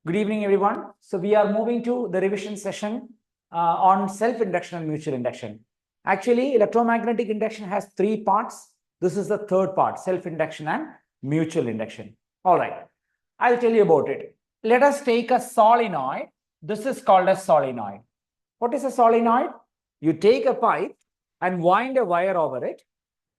Good evening, everyone. So we are moving to the revision session on self-induction and mutual induction. Actually, electromagnetic induction has three parts. This is the third part, self-induction and mutual induction. All right, I'll tell you about it. Let us take a solenoid. This is called a solenoid. What is a solenoid? You take a pipe and wind a wire over it.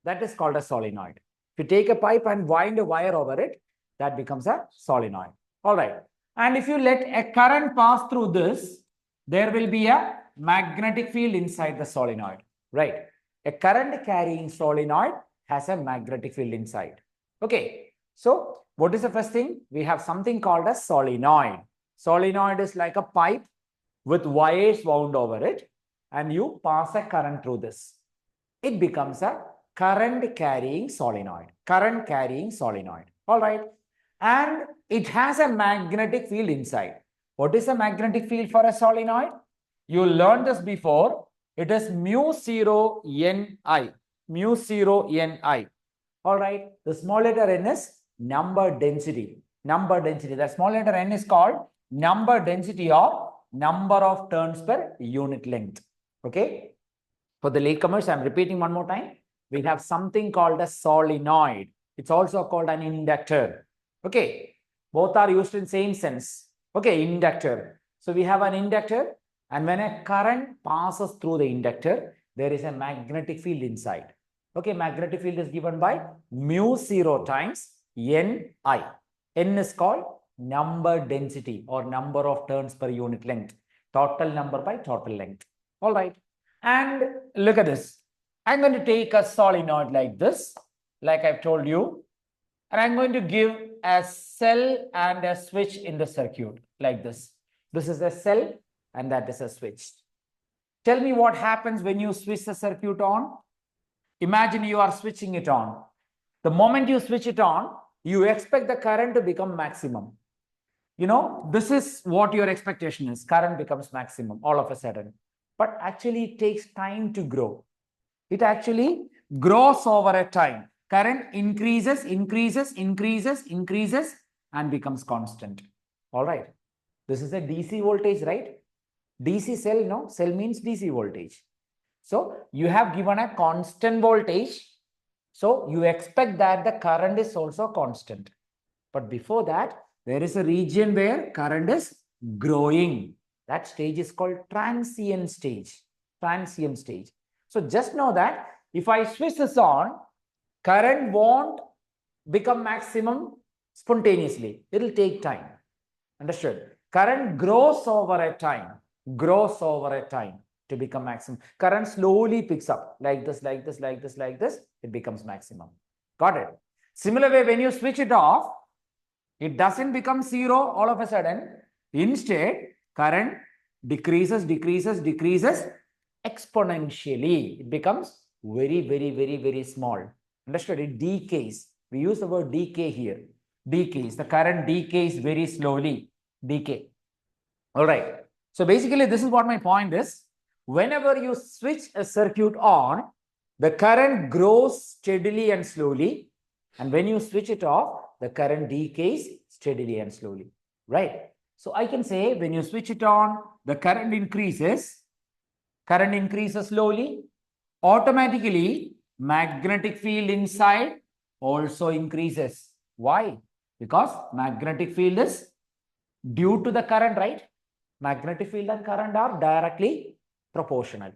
That is called a solenoid. If you take a pipe and wind a wire over it, that becomes a solenoid. All right. And if you let a current pass through this, there will be a magnetic field inside the solenoid, right? A current carrying solenoid has a magnetic field inside. Okay. So what is the first thing? We have something called a solenoid. Solenoid is like a pipe with wires wound over it, and you pass a current through this. It becomes a current carrying solenoid. Current carrying solenoid. All right. And it has a magnetic field inside. What is a magnetic field for a solenoid? You learned this before. It is mu 0 Ni. Mu 0 Ni. All right. The small letter n is number density. Number density. The small letter n is called number density or number of turns per unit length. Okay. For the latecomers, I'm repeating one more time. We have something called a solenoid. It's also called an inductor. Okay, both are used in same sense. Okay, inductor. So we have an inductor, and when a current passes through the inductor, there is a magnetic field inside. Okay, magnetic field is given by mu 0 times Ni. N is called number density or number of turns per unit length. Total number by total length. All right. And look at this. I'm going to take a solenoid like this, like I've told you. And I'm going to give a cell and a switch in the circuit like this. This is a cell and that is a switch. Tell me what happens when you switch the circuit on. Imagine you are switching it on. The moment you switch it on, you expect the current to become maximum. You know, this is what your expectation is. Current becomes maximum all of a sudden. But actually, it takes time to grow. It actually grows over a time. Current increases, and becomes constant. All right. This is a DC voltage, right? DC cell, no? Cell means DC voltage. So you have given a constant voltage. So you expect that the current is also constant. But before that, there is a region where current is growing. That stage is called transient stage. Transient stage. So just know that if I switch this on, current won't become maximum spontaneously. It will take time. Understood? Current grows over a time. Grows over a time to become maximum. Current slowly picks up like this, like this, like this, like this. It becomes maximum. Got it? Similar way, when you switch it off, it doesn't become zero all of a sudden. Instead, current decreases exponentially. It becomes very small. Understood? It decays. We use the word decay here. Decays. The current decays very slowly. Decay. All right. So basically, this is what my point is. Whenever you switch a circuit on, the current grows steadily and slowly. And when you switch it off, the current decays steadily and slowly. Right? So I can say when you switch it on, the current increases. Current increases slowly. Automatically, magnetic field inside also increases. Why? Because magnetic field is due to the current, right? Magnetic field and current are directly proportional.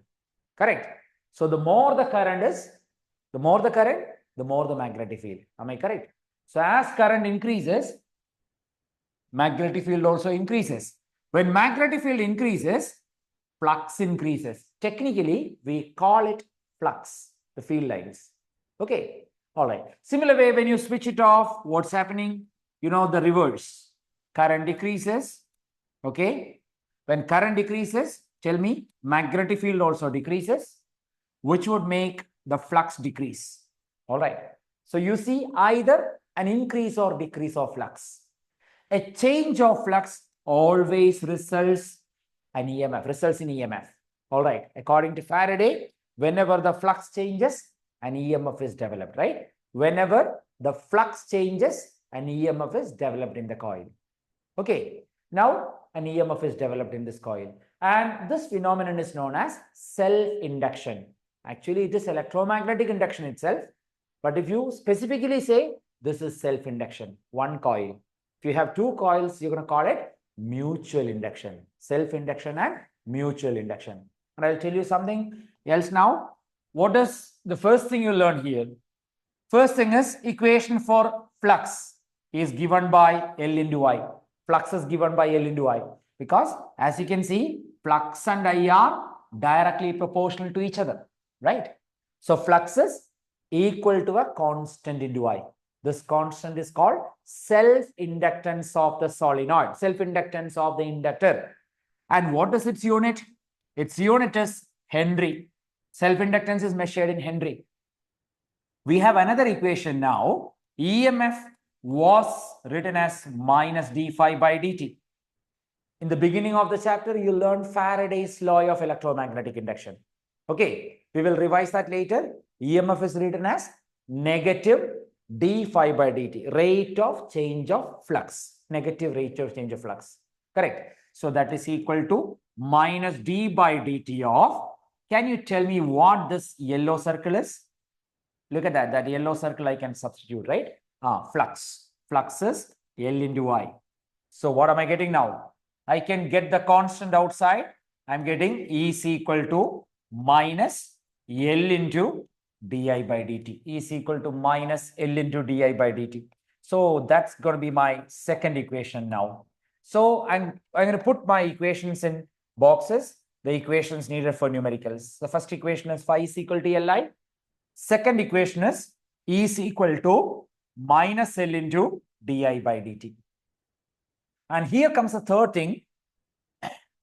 Correct? So the more the current is, the more the magnetic field. Am I correct? So as current increases, magnetic field also increases. When magnetic field increases, flux increases. Technically, we call it flux, the field lines. Okay. All right. Similar way, when you switch it off, what's happening? You know, the reverse. Current decreases. Okay. When current decreases, tell me, magnetic field also decreases, which would make the flux decrease. All right. So you see either an increase or decrease of flux. A change of flux always results in EMF. All right. According to Faraday, whenever the flux changes, an EMF is developed, right? Whenever the flux changes, an EMF is developed in the coil. Okay. Now, an EMF is developed in this coil. And this phenomenon is known as self-induction. Actually, it is electromagnetic induction itself. But if you specifically say this is self-induction, one coil. If you have two coils, you're going to call it mutual induction. Self-induction and mutual induction. And I'll tell you something else now. What is the first thing you learn here? First thing is equation for flux is given by L into I. Flux is given by L into I. Because as you can see, flux and I are directly proportional to each other. Right? So flux is equal to a constant into I. This constant is called self-inductance of the solenoid, self-inductance of the inductor. And what is its unit? Its unit is Henry. Self-inductance is measured in Henry. We have another equation now. EMF was written as minus d phi by dt. In the beginning of the chapter, you learned Faraday's law of electromagnetic induction. Okay, we will revise that later. EMF is written as negative d phi by dt, rate of change of flux, negative rate of change of flux. Correct. So that is equal to minus d by dt of, can you tell me what this yellow circle is? Look at that yellow circle I can substitute, right? Flux. Flux is L into I. So what am I getting now? I can get the constant outside. I'm getting E is equal to minus L into di by dt. E is equal to minus L into di by dt. So that's going to be my second equation now. So I'm going to put my equations in boxes, the equations needed for numericals. The first equation is phi is equal to Li. Second equation is E is equal to minus L into di by dt. And here comes the third thing.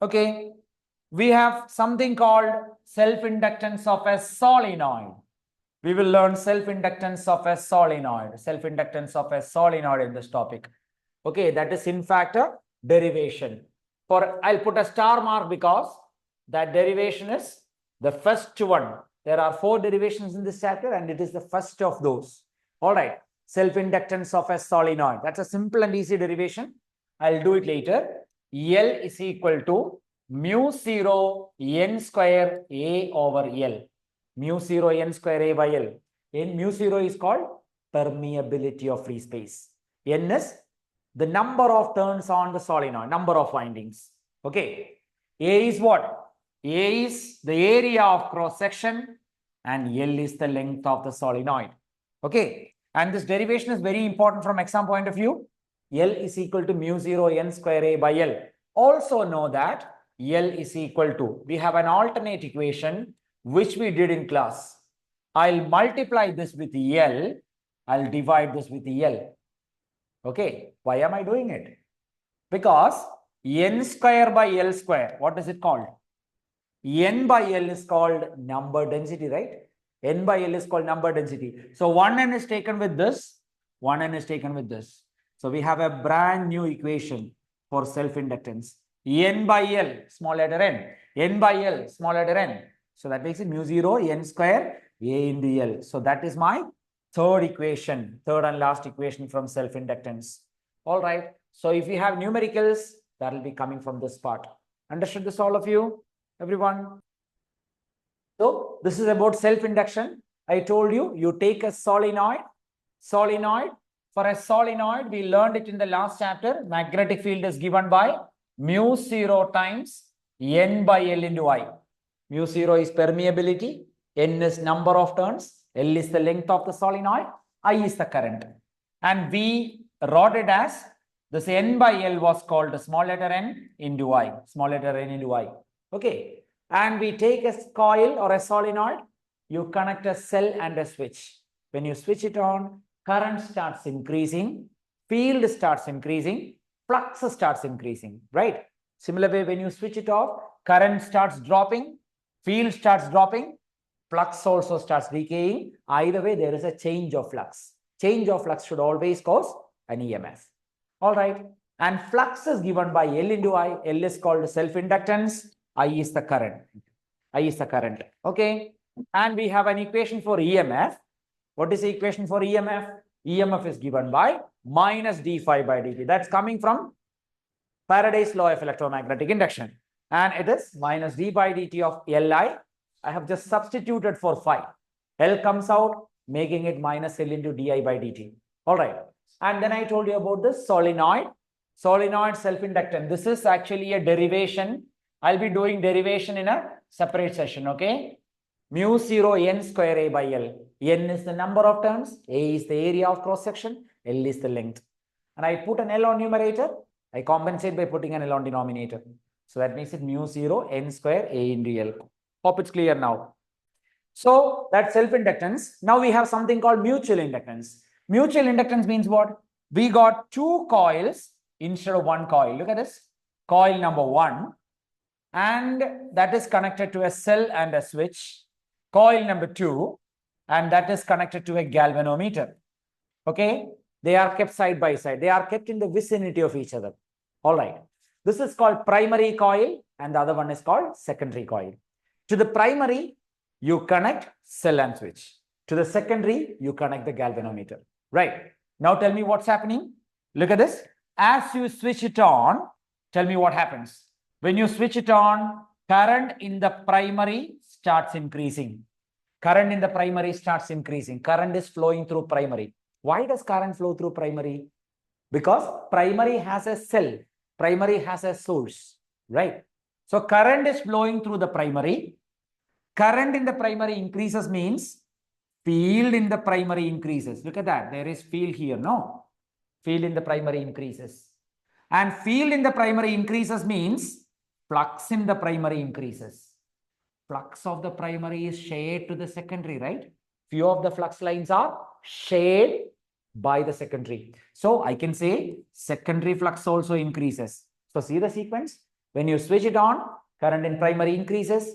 Okay, we have something called self-inductance of a solenoid. We will learn self-inductance of a solenoid, self-inductance of a solenoid in this topic. Okay, that is in fact a derivation. I'll put a star mark because that derivation is the first one. There are 4 derivations in this chapter and it is the first of those. All right, self-inductance of a solenoid. That's a simple and easy derivation. I'll do it later. L is equal to mu 0 n square A over L. Mu 0 n square A by L. In mu 0 is called permeability of free space. N is the number of turns on the solenoid, number of windings. Okay. A is what? A is the area of cross section and L is the length of the solenoid. Okay. And this derivation is very important from exam point of view. L is equal to mu 0 n square A by L. Also know that L is equal to, we have an alternate equation which we did in class. I'll multiply this with L. I'll divide this with L. Okay. Why am I doing it? Because n square by L square, what is it called? N by L is called number density, right? N by L is called number density. So 1n is taken with this, 1n is taken with this. So we have a brand new equation for self-inductance. N by L, small letter n. N by L, small letter n. So that makes it mu 0 n square A into L. So that is my third equation, third and last equation from self-inductance. All right. So if you have numericals, that will be coming from this part. Understood this, all of you, everyone? So this is about self-induction. I told you, you take a solenoid. For a solenoid, we learned it in the last chapter. Magnetic field is given by mu 0 times N by L into I. Mu 0 is permeability, N is number of turns, L is the length of the solenoid, I is the current. And we wrote it as this N by L was called a small letter n into I, small letter n into I. Okay. And we take a coil or a solenoid, you connect a cell and a switch. When you switch it on, current starts increasing, field starts increasing, flux starts increasing, right? Similar way, when you switch it off, current starts dropping, field starts dropping, flux also starts decaying. Either way, there is a change of flux. Change of flux should always cause an EMF. All right. And flux is given by L into I. L is called self-inductance. I is the current. I is the current. Okay. And we have an equation for EMF. What is the equation for EMF? EMF is given by minus d phi by dt. That's coming from Faraday's law of electromagnetic induction. And it is minus d by dt of Li. I have just substituted for phi. L comes out, making it minus L into di by dt. All right. And then I told you about this solenoid self-inductance. This is actually a derivation. I'll be doing derivation in a separate session, okay? Mu 0 n square A by L. N is the number of turns, A is the area of cross section, L is the length. And I put an L on numerator, I compensate by putting an L on denominator. So that makes it mu 0 n square A into L. Hope it's clear now. So that's self-inductance. Now we have something called mutual inductance. Mutual inductance means what? We got two coils instead of one coil. Look at this. Coil number 1, and that is connected to a cell and a switch. Coil number 2, and that is connected to a galvanometer. Okay, they are kept side by side. They are kept in the vicinity of each other. All right, this is called primary coil, and the other one is called secondary coil. To the primary, you connect cell and switch. To the secondary, you connect the galvanometer. Right, now tell me what's happening. Look at this. As you switch it on, tell me what happens. When you switch it on, current in the primary starts increasing. Current in the primary starts increasing. Current is flowing through primary. Why does current flow through primary? Because primary has a cell. Primary has a source, right? So current is flowing through the primary. Current in the primary increases means field in the primary increases. Look at that. There is field here, no? Field in the primary increases. And field in the primary increases means flux in the primary increases. Flux of the primary is shared to the secondary, right? Few of the flux lines are shared by the secondary. So I can say secondary flux also increases. So see the sequence? When you switch it on, current in primary increases,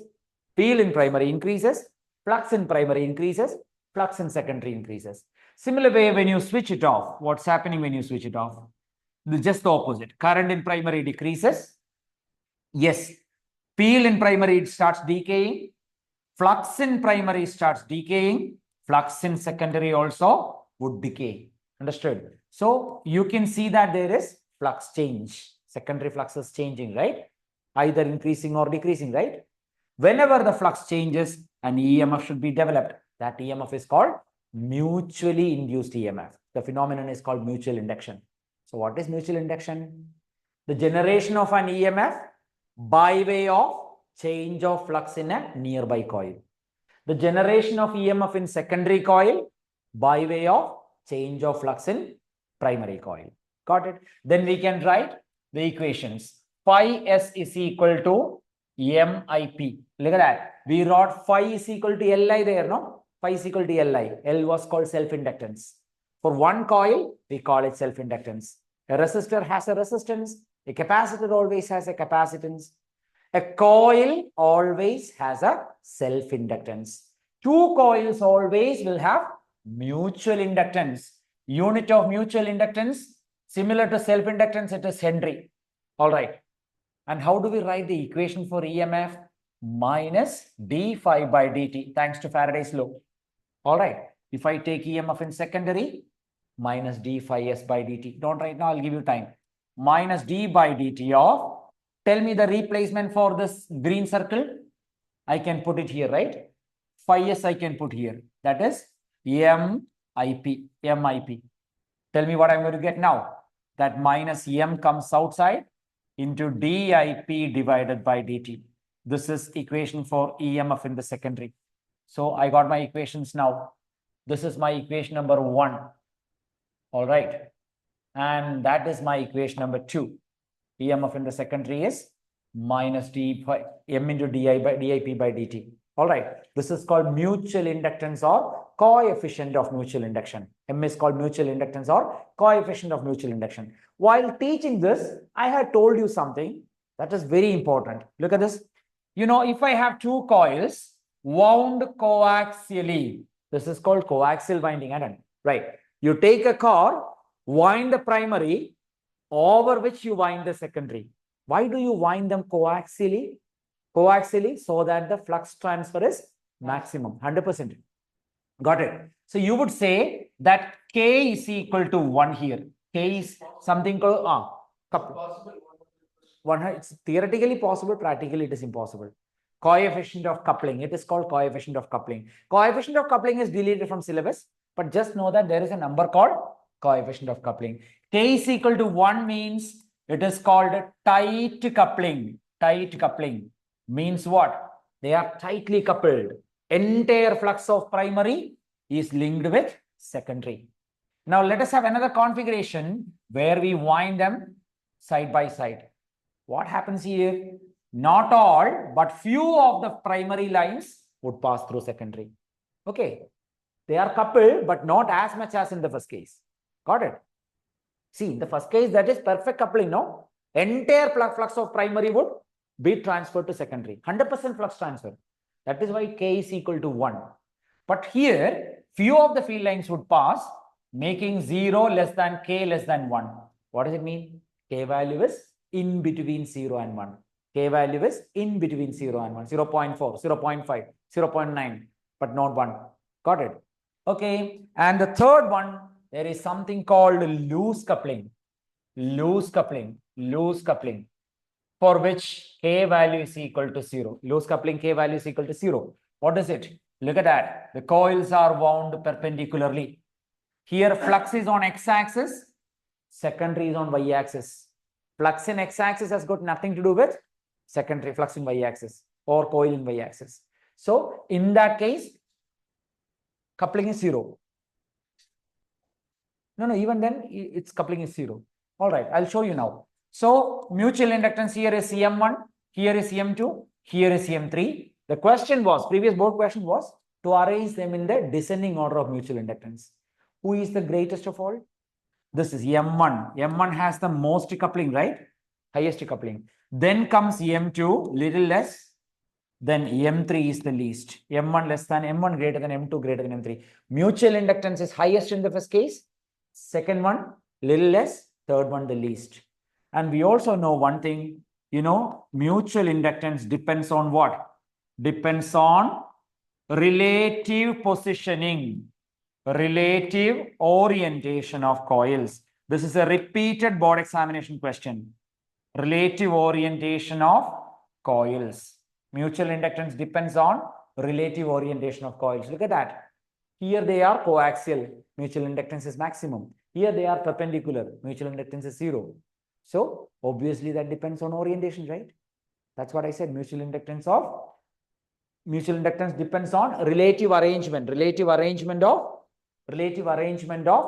field in primary increases, flux in primary increases, flux in secondary increases. Similar way, when you switch it off, what's happening when you switch it off? Just the opposite. Current in primary decreases. Yes. Field in primary starts decaying. Flux in primary starts decaying. Flux in secondary also would decay. Understood? So you can see that there is flux change. Secondary flux is changing, right? Either increasing or decreasing, right? Whenever the flux changes, an EMF should be developed. That EMF is called mutually induced EMF. The phenomenon is called mutual induction. So what is mutual induction? The generation of an EMF by way of change of flux in a nearby coil. The generation of EMF in secondary coil by way of change of flux in primary coil. Got it? Then we can write the equations. Phi S is equal to MIP. Look at that. We wrote phi is equal to Li there, no? Phi is equal to Li. L was called self-inductance. For one coil, we call it self-inductance. A resistor has a resistance. A capacitor always has a capacitance. A coil always has a self-inductance. Two coils always will have mutual inductance. Unit of mutual inductance, similar to self-inductance, it is Henry. All right. And how do we write the equation for EMF? Minus d phi by dt, thanks to Faraday's law. All right. If I take EMF in secondary, minus d phi s by dt. Don't write now, I'll give you time. Minus d by dt of, tell me the replacement for this green circle. I can put it here, right? Phi s I can put here. That is MIP. Tell me what I'm going to get now. That minus M comes outside into dip divided by dt. This is equation for EMF in the secondary. So I got my equations now. This is my equation number 1. All right. And that is my equation number 2. EMF in the secondary is minus M into dip by dt. All right. This is called mutual inductance or coefficient of mutual induction. M is called mutual inductance or coefficient of mutual induction. While teaching this, I had told you something that is very important. Look at this. You know, if I have two coils wound coaxially, this is called coaxial winding. Right. You take a cord, wind the primary, over which you wind the secondary. Why do you wind them coaxially? Coaxially, so that the flux transfer is maximum, 100%. Got it? So you would say that K is equal to 1 here. K is something called couple. it's theoretically possible, practically it is impossible. Coefficient of coupling, it is called coefficient of coupling. Coefficient of coupling is deleted from syllabus, but just know that there is a number called coefficient of coupling. K is equal to 1 means it is called tight coupling. Tight coupling means what? They are tightly coupled. Entire flux of primary is linked with secondary. Now let us have another configuration where we wind them side by side. What happens here? Not all, but few of the primary lines would pass through secondary. Okay. They are coupled, but not as much as in the first case. Got it? See, in the first case, that is perfect coupling, no? Entire flux of primary would be transferred to secondary. 100% flux transfer. That is why K is equal to 1. But here, few of the field lines would pass, making 0 less than K less than 1. What does it mean? K value is in between 0 and 1. K value is in between 0 and 1. 0 0.4, 0 0.5, 0 0.9, but not 1. Got it? Okay. And the third one, there is something called loose coupling. Loose coupling. Loose coupling. For which K value is equal to 0. Loose coupling, K value is equal to 0. What is it? Look at that. The coils are wound perpendicularly. Here, flux is on x-axis. Secondary is on y-axis. Flux in x-axis has got nothing to do with secondary flux in y-axis or coil in y-axis. So, in that case, coupling is 0. No, even then, its coupling is 0. All right, I'll show you now. So, mutual inductance here is CM1, here is CM2, here is CM3. The question was, previous board question was, to arrange them in the descending order of mutual inductance. Who is the greatest of all? This is M1. M1 has the most coupling, right? Highest coupling. Then comes M2, little less. Then M3 is the least. M1 less than M1 greater than M2 greater than M3. Mutual inductance is highest in the first case. Second one, little less. Third one, the least. And we also know one thing, mutual inductance depends on what? Depends on relative positioning, relative orientation of coils. This is a repeated board examination question. Relative orientation of coils. Mutual inductance depends on relative orientation of coils. Look at that. Here they are coaxial. Mutual inductance is maximum. Here they are perpendicular. Mutual inductance is 0. So, obviously that depends on orientation, right? That's what I said. Mutual inductance depends on relative arrangement of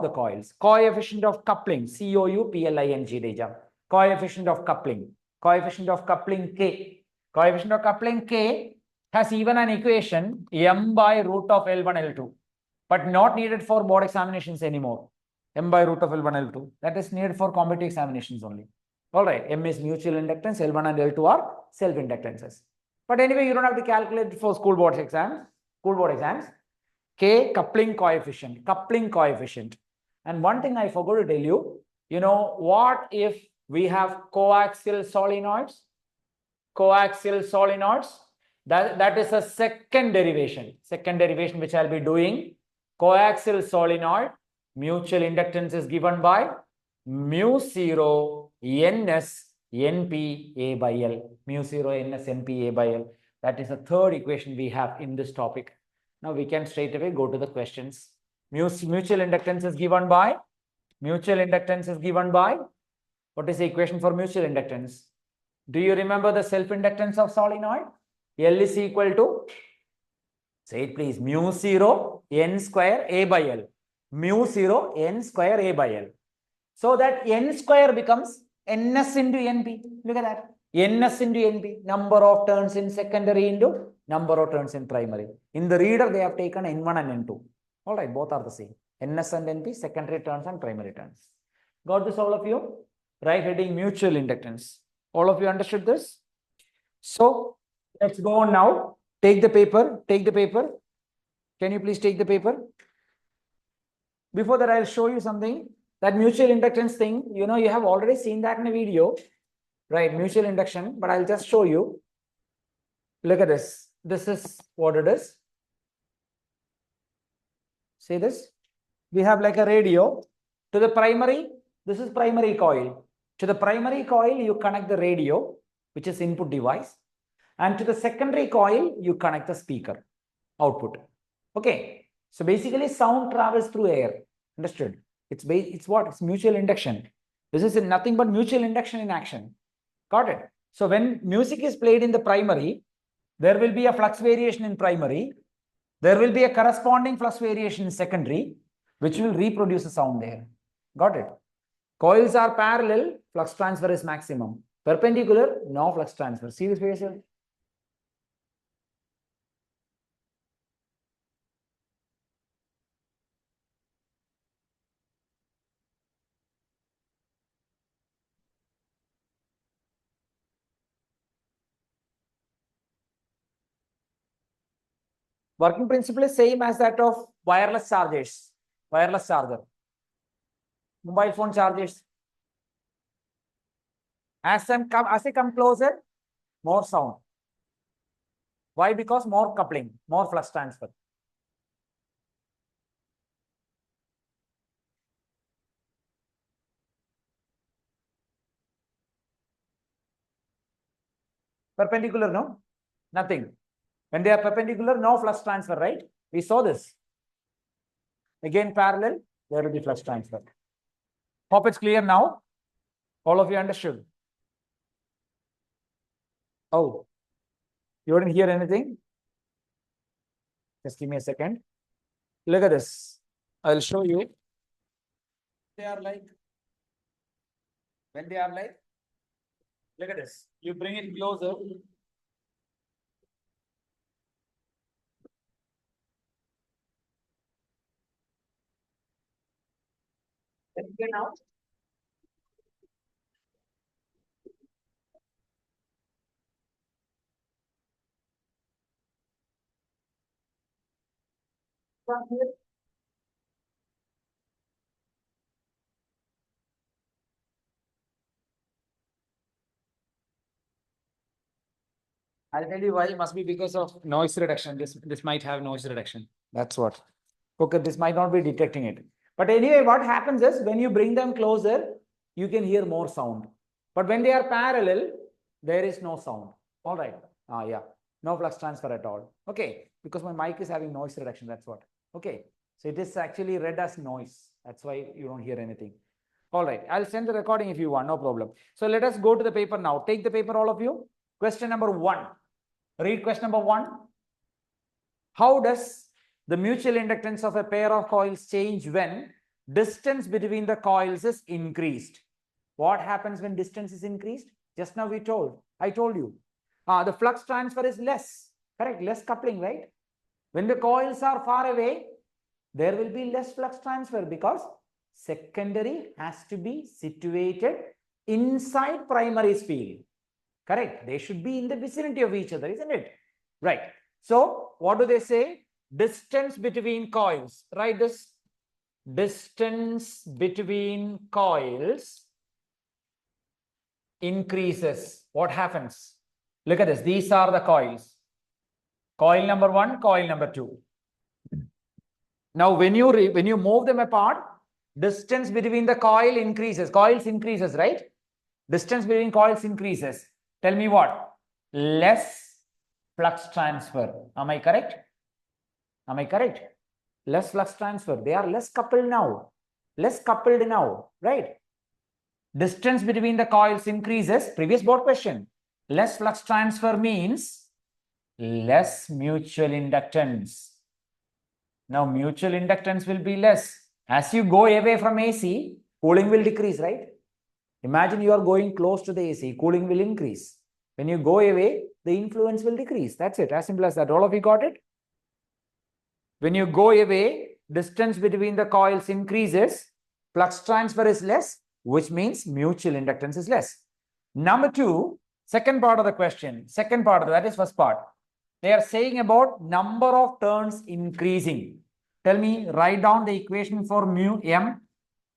the coils. Coefficient of coupling, COUPLING data. Coefficient of coupling K. Coefficient of coupling K has even an equation m by root of L1 L2, but not needed for board examinations anymore. M by root of L1 L2, that is needed for competitive examinations only. All right, M is mutual inductance, L1 and L2 are self inductances. But anyway, you don't have to calculate it for school board exams. K, coupling coefficient. And one thing I forgot to tell you, what if we have coaxial solenoids? That is a second derivation which I'll be doing. Coaxial solenoid, mutual inductance is given by mu 0 ns NP A by L. Mu 0 ns NP A by L. That is the third equation we have in this topic. Now we can straight away go to the questions. Mutual inductance is given by, what is the equation for mutual inductance? Do you remember the self-inductance of solenoid? L is equal to, say it please, mu 0 n square A by L. Mu 0 n square A by L. So that n square becomes ns into np. Look at that. ns into np. Number of turns in secondary into number of turns in primary. In the reader, they have taken n1 and n2. All right, both are the same. ns and np, secondary turns and primary turns. Got this, all of you? Right heading mutual inductance. All of you understood this? So let's go on now. Take the paper. Can you please take the paper? Before that, I'll show you something. That mutual inductance thing, you have already seen that in a video, right? Mutual induction, but I'll just show you. Look at this. This is what it is. See this? We have like a radio. To the primary, this is primary coil. To the primary coil, you connect the radio, which is input device. And to the secondary coil, you connect the speaker, output. Okay. So basically, sound travels through air. Understood? It's what? It's mutual induction. This is nothing but mutual induction in action. Got it? So when music is played in the primary, there will be a flux variation in primary. There will be a corresponding flux variation in secondary, which will reproduce the sound there. Got it? Coils are parallel, flux transfer is maximum. Perpendicular, no flux transfer. See this face? Working principle is same as that of wireless chargers, wireless charger, mobile phone chargers. As I come closer, more sound. Why? Because more coupling, more flux transfer. Perpendicular, no? Nothing. When they are perpendicular, no flux transfer, right? We saw this. Again, parallel, there will be flux transfer. Hope it's clear now. All of you understood. Oh, you didn't hear anything? Just give me a second. Look at this. I'll show you. They are like, when they are like, look at this. You bring it closer. Now. I'll tell you why. It must be because of noise reduction. This might have noise reduction. That's what. Okay, this might not be detecting it. But anyway, what happens is when you bring them closer, you can hear more sound. But when they are parallel, there is no sound. All right. Yeah. No flux transfer at all. Okay. Because my mic is having noise reduction. That's what. Okay. So it is actually read as noise. That's why you don't hear anything. All right. I'll send the recording if you want. No problem. So let us go to the paper now. Take the paper, all of you. Question number 1. Read question number 1. How does the mutual inductance of a pair of coils change when distance between the coils is increased? What happens when distance is increased? Just now I told you. The flux transfer is less. Correct? Less coupling, right? When the coils are far away, there will be less flux transfer because secondary has to be situated inside primary's field. Correct? They should be in the vicinity of each other, isn't it? Right. So, what do they say? Distance between coils. Write this. Distance between coils increases. What happens? Look at this. These are the coils. Coil number 1, coil number 2. Now, when you move them apart, distance between the coil increases. Coils increases, right? Distance between coils increases. Tell me what? Less flux transfer. Am I correct? Am I correct? Less flux transfer. They are less coupled now. Less coupled now, right? Distance between the coils increases. Previous board question. Less flux transfer means less mutual inductance. Now, mutual inductance will be less. As you go away from AC, cooling will decrease, right? Imagine you are going close to the AC, cooling will increase. When you go away, the influence will decrease. That's it. As simple as that. All of you got it? When you go away, distance between the coils increases. Flux transfer is less, which means mutual inductance is less. Number 2, second part of the question. Second part of that is first part. They are saying about number of turns increasing. Tell me, write down the equation for mu m.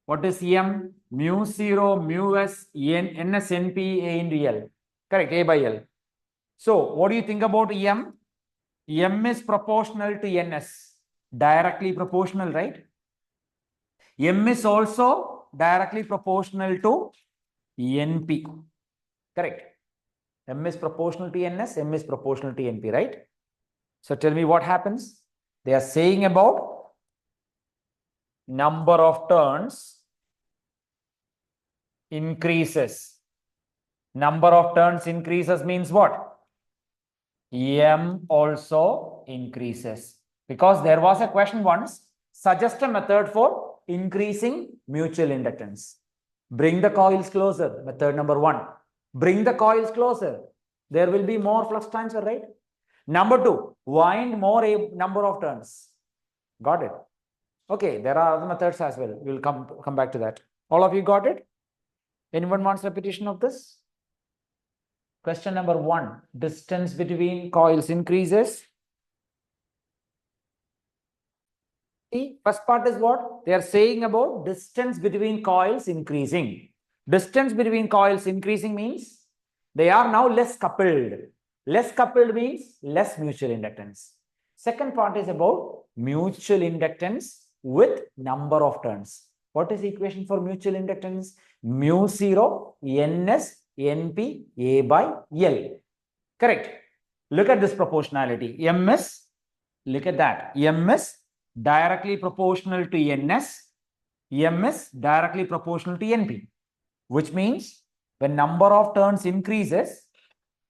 What is m? Mu 0, mu s, ns, np, a into L. Correct, a by L. So, what do you think about m? M is proportional to ns. Directly proportional, right? M is also directly proportional to NP. Correct. M is proportional to NS, M is proportional to NP, right? So tell me what happens. They are saying about number of turns increases. Number of turns increases means what? M also increases. Because there was a question once, suggest a method for increasing mutual inductance. Bring the coils closer, method number 1. Bring the coils closer. There will be more flux transfer, right? Number 2, wind more a number of turns. Got it? Okay, there are other methods as well. We'll come back to that. All of you got it? Anyone wants repetition of this? Question number 1, distance between coils increases. See, first part is what? They are saying about distance between coils increasing. Distance between coils increasing means they are now less coupled. Less coupled means less mutual inductance. Second part is about mutual inductance with number of turns. What is the equation for mutual inductance? Mu 0 NS NP A by L. Correct. Look at this proportionality. MS, look at that. MS directly proportional to NS. MS directly proportional to NP. Which means when number of turns increases,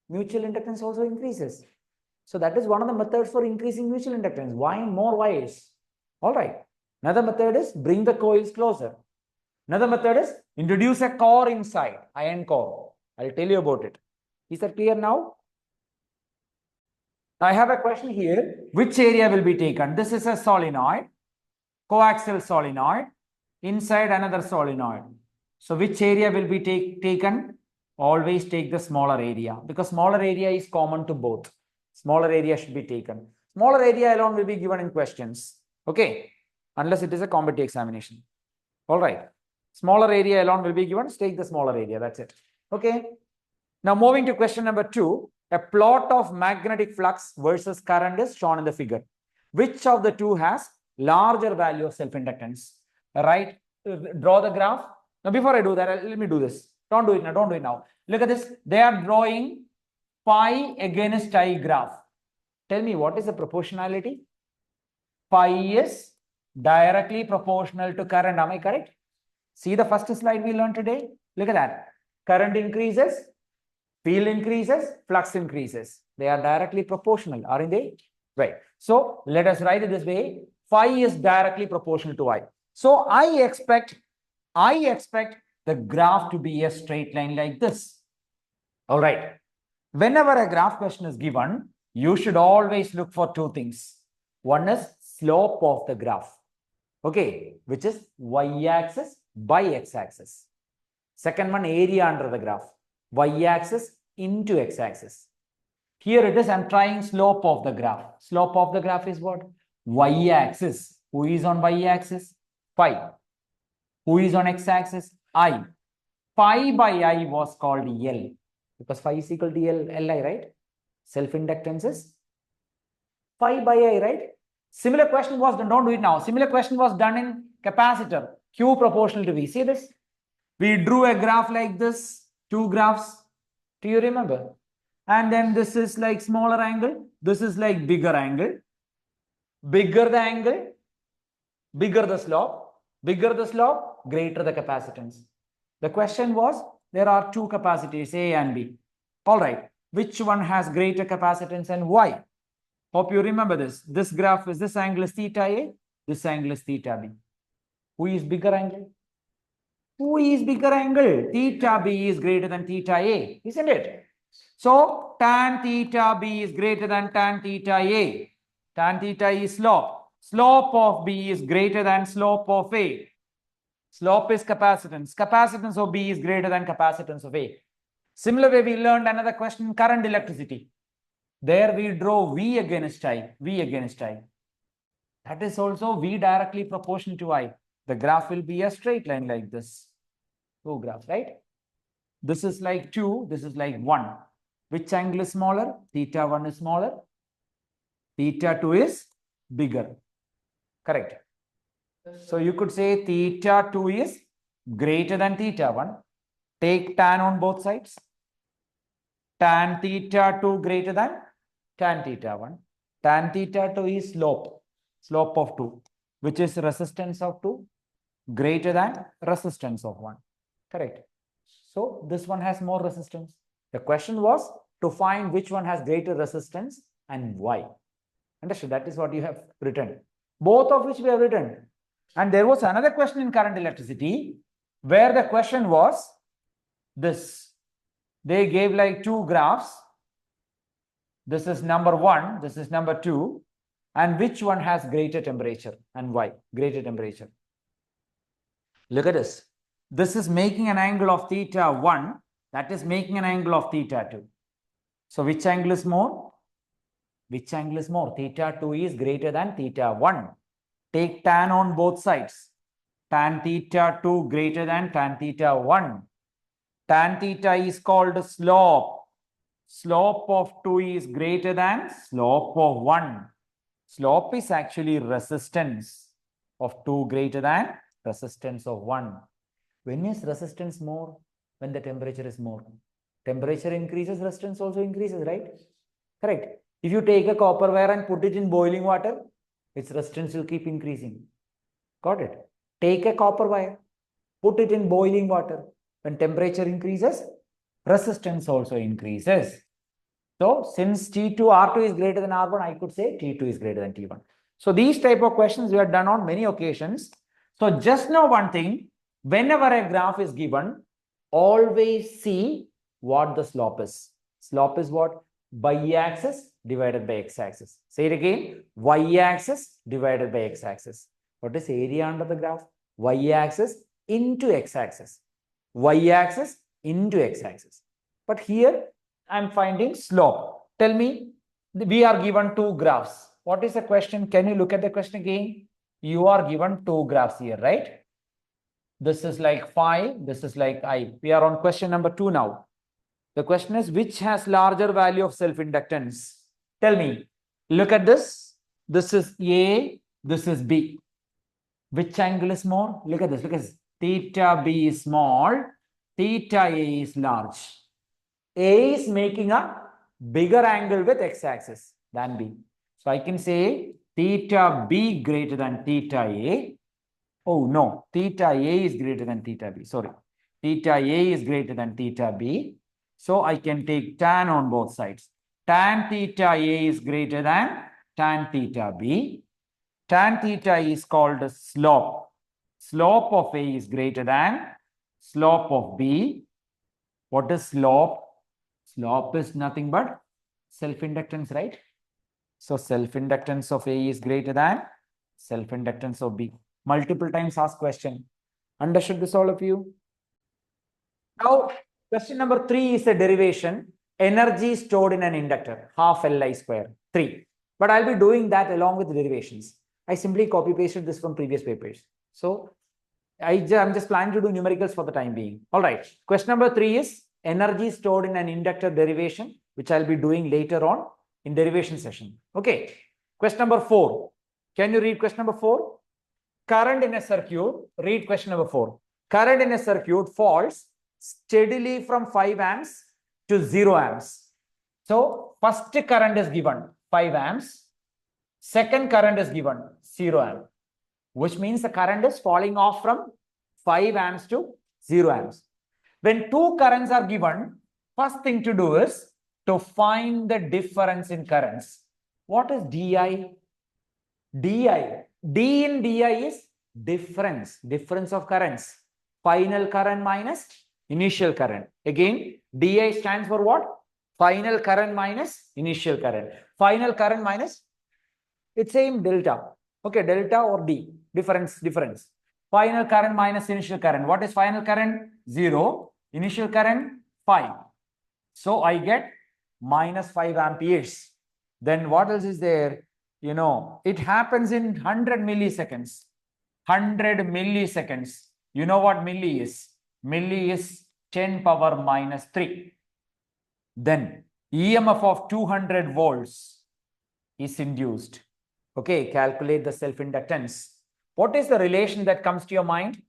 mutual inductance also increases. So that is one of the methods for increasing mutual inductance. Wind more wires. All right. Another method is bring the coils closer. Another method is introduce a core inside, iron core. I'll tell you about it. Is that clear now? I have a question here. Which area will be taken? This is a solenoid, coaxial solenoid, inside another solenoid. So which area will be taken? Always take the smaller area because smaller area is common to both. Smaller area should be taken. Smaller area alone will be given in questions. Okay. Unless it is a competitive examination. All right. Smaller area alone will be given. Take the smaller area. That's it. Okay. Now moving to question number 2. A plot of magnetic flux versus current is shown in the figure. Which of the two has larger value of self-inductance? Right? Draw the graph. Now before I do that, let me do this. Don't do it now. Don't do it now. Look at this. They are drawing pi against I graph. Tell me what is the proportionality? Pi is directly proportional to current. Am I correct? See the first slide we learned today? Look at that. Current increases, field increases, flux increases. They are directly proportional, aren't they? Right. So let us write it this way. Phi is directly proportional to I. So I expect the graph to be a straight line like this. All right. Whenever a graph question is given, you should always look for two things. One is slope of the graph. Okay, which is y-axis by x-axis. Second one, area under the graph. Y-axis into x-axis. Here it is, I'm trying slope of the graph. Slope of the graph is what? Y-axis. Who is on y-axis? Phi. Who is on x-axis? I. Phi by I was called L. Because phi is equal to Li, right? Self-inductance is phi by I, right? Similar question was done. Don't do it now. Similar question was done in capacitor. Q proportional to V. See this? We drew a graph like this. Two graphs. Do you remember? And then this is like smaller angle. This is like bigger angle. Bigger the angle, bigger the slope. Bigger the slope, greater the capacitance. The question was, there are two capacitors, A and B. All right. Which one has greater capacitance and why? Hope you remember this. This graph is, this angle is theta A. This angle is theta B. Who is bigger angle? Who is bigger angle? Theta B is greater than theta A, isn't it? So, tan theta B is greater than tan theta A. Tan theta is slope. Slope of B is greater than slope of A. Slope is capacitance. Capacitance of B is greater than capacitance of A. Similar way, we learned another question, current electricity. There we draw V against I. V against I. That is also V directly proportional to I. The graph will be a straight line like this. Two graphs, right? This is like 2. This is like 1. Which angle is smaller? Theta 1 is smaller. Theta 2 is bigger. Correct. So you could say theta 2 is greater than theta 1. Take tan on both sides. Tan theta 2 greater than tan theta 1. Tan theta 2 is slope of 2, which is resistance of 2 greater than resistance of 1. Correct. So this one has more resistance. The question was to find which one has greater resistance and why. Understood? That is what you have written. Both of which we have written. And there was another question in current electricity where the question was this. They gave like two graphs. This is number 1, this is number 2. And which one has greater temperature and why? Greater temperature. Look at this. This is making an angle of theta 1. That is making an angle of theta 2. So which angle is more? Which angle is more? Theta 2 is greater than theta 1. Take tan on both sides. Tan theta 2 greater than tan theta 1. Tan theta is called slope. Slope of 2 is greater than slope of 1. Slope is actually resistance of 2 greater than resistance of 1. When is resistance more? When the temperature is more. Temperature increases, resistance also increases, right? Correct. If you take a copper wire and put it in boiling water, its resistance will keep increasing. Got it? Take a copper wire, put it in boiling water. When temperature increases, resistance also increases. So since T2, R2 is greater than R1, I could say T2 is greater than T1. So these type of questions we have done on many occasions. So just know one thing, whenever a graph is given, always see what the slope is. Slope is what? Y-axis divided by x-axis. Say it again, y-axis divided by x-axis. What is area under the graph? Y-axis into x-axis. Y-axis into x-axis. But here I am finding slope. Tell me, we are given two graphs. What is the question? Can you look at the question again? You are given two graphs here, right? This is like phi, this is like I. We are on question number 2 now. The question is, which has larger value of self-inductance? Tell me, look at this. This is A, this is B. Which angle is more? Look at this, look at this. Theta B is small, theta A is large. A is making a bigger angle with x-axis than B. So I can say theta B greater than theta A. Oh no, theta A is greater than theta B. Sorry, theta A is greater than theta B. So I can take tan on both sides. Tan theta A is greater than tan theta B. Tan theta is called slope. Slope of A is greater than slope of B. What is slope? Slope is nothing but self-inductance, right? So self-inductance of A is greater than self-inductance of B. Multiple times asked question. Understood this, all of you? Now, question number 3 is a derivation. Energy stored in an inductor, half Li square, 3. But I'll be doing that along with the derivations. I simply copy pasted this from previous papers. So I'm just planning to do numericals for the time being. All right. Question number 3 is energy stored in an inductor derivation, which I'll be doing later on in derivation session. Okay. Question number 4. Can you read question number 4? Current in a circuit. Read question number 4. Current in a circuit falls steadily from 5 amps to 0 amps. So first current is given 5 amps. Second current is given 0 amp, which means the current is falling off from 5 amps to 0 amps. When two currents are given, first thing to do is to find the difference in currents. What is DI? DI. D in DI is difference of currents. Final current minus initial current. Again, DI stands for what? Final current minus initial current. Final current minus, it's same delta. Okay, delta or D, difference. Final current minus initial current. What is final current? 0. Initial current? 5. So I get minus 5 amperes. Then what else is there? You know, it happens in 100 milliseconds. 100 milliseconds. You know what milli is? Milli is 10 power minus 3. Then EMF of 200 volts is induced. Okay, calculate the self-inductance. What is the relation that comes to your mind?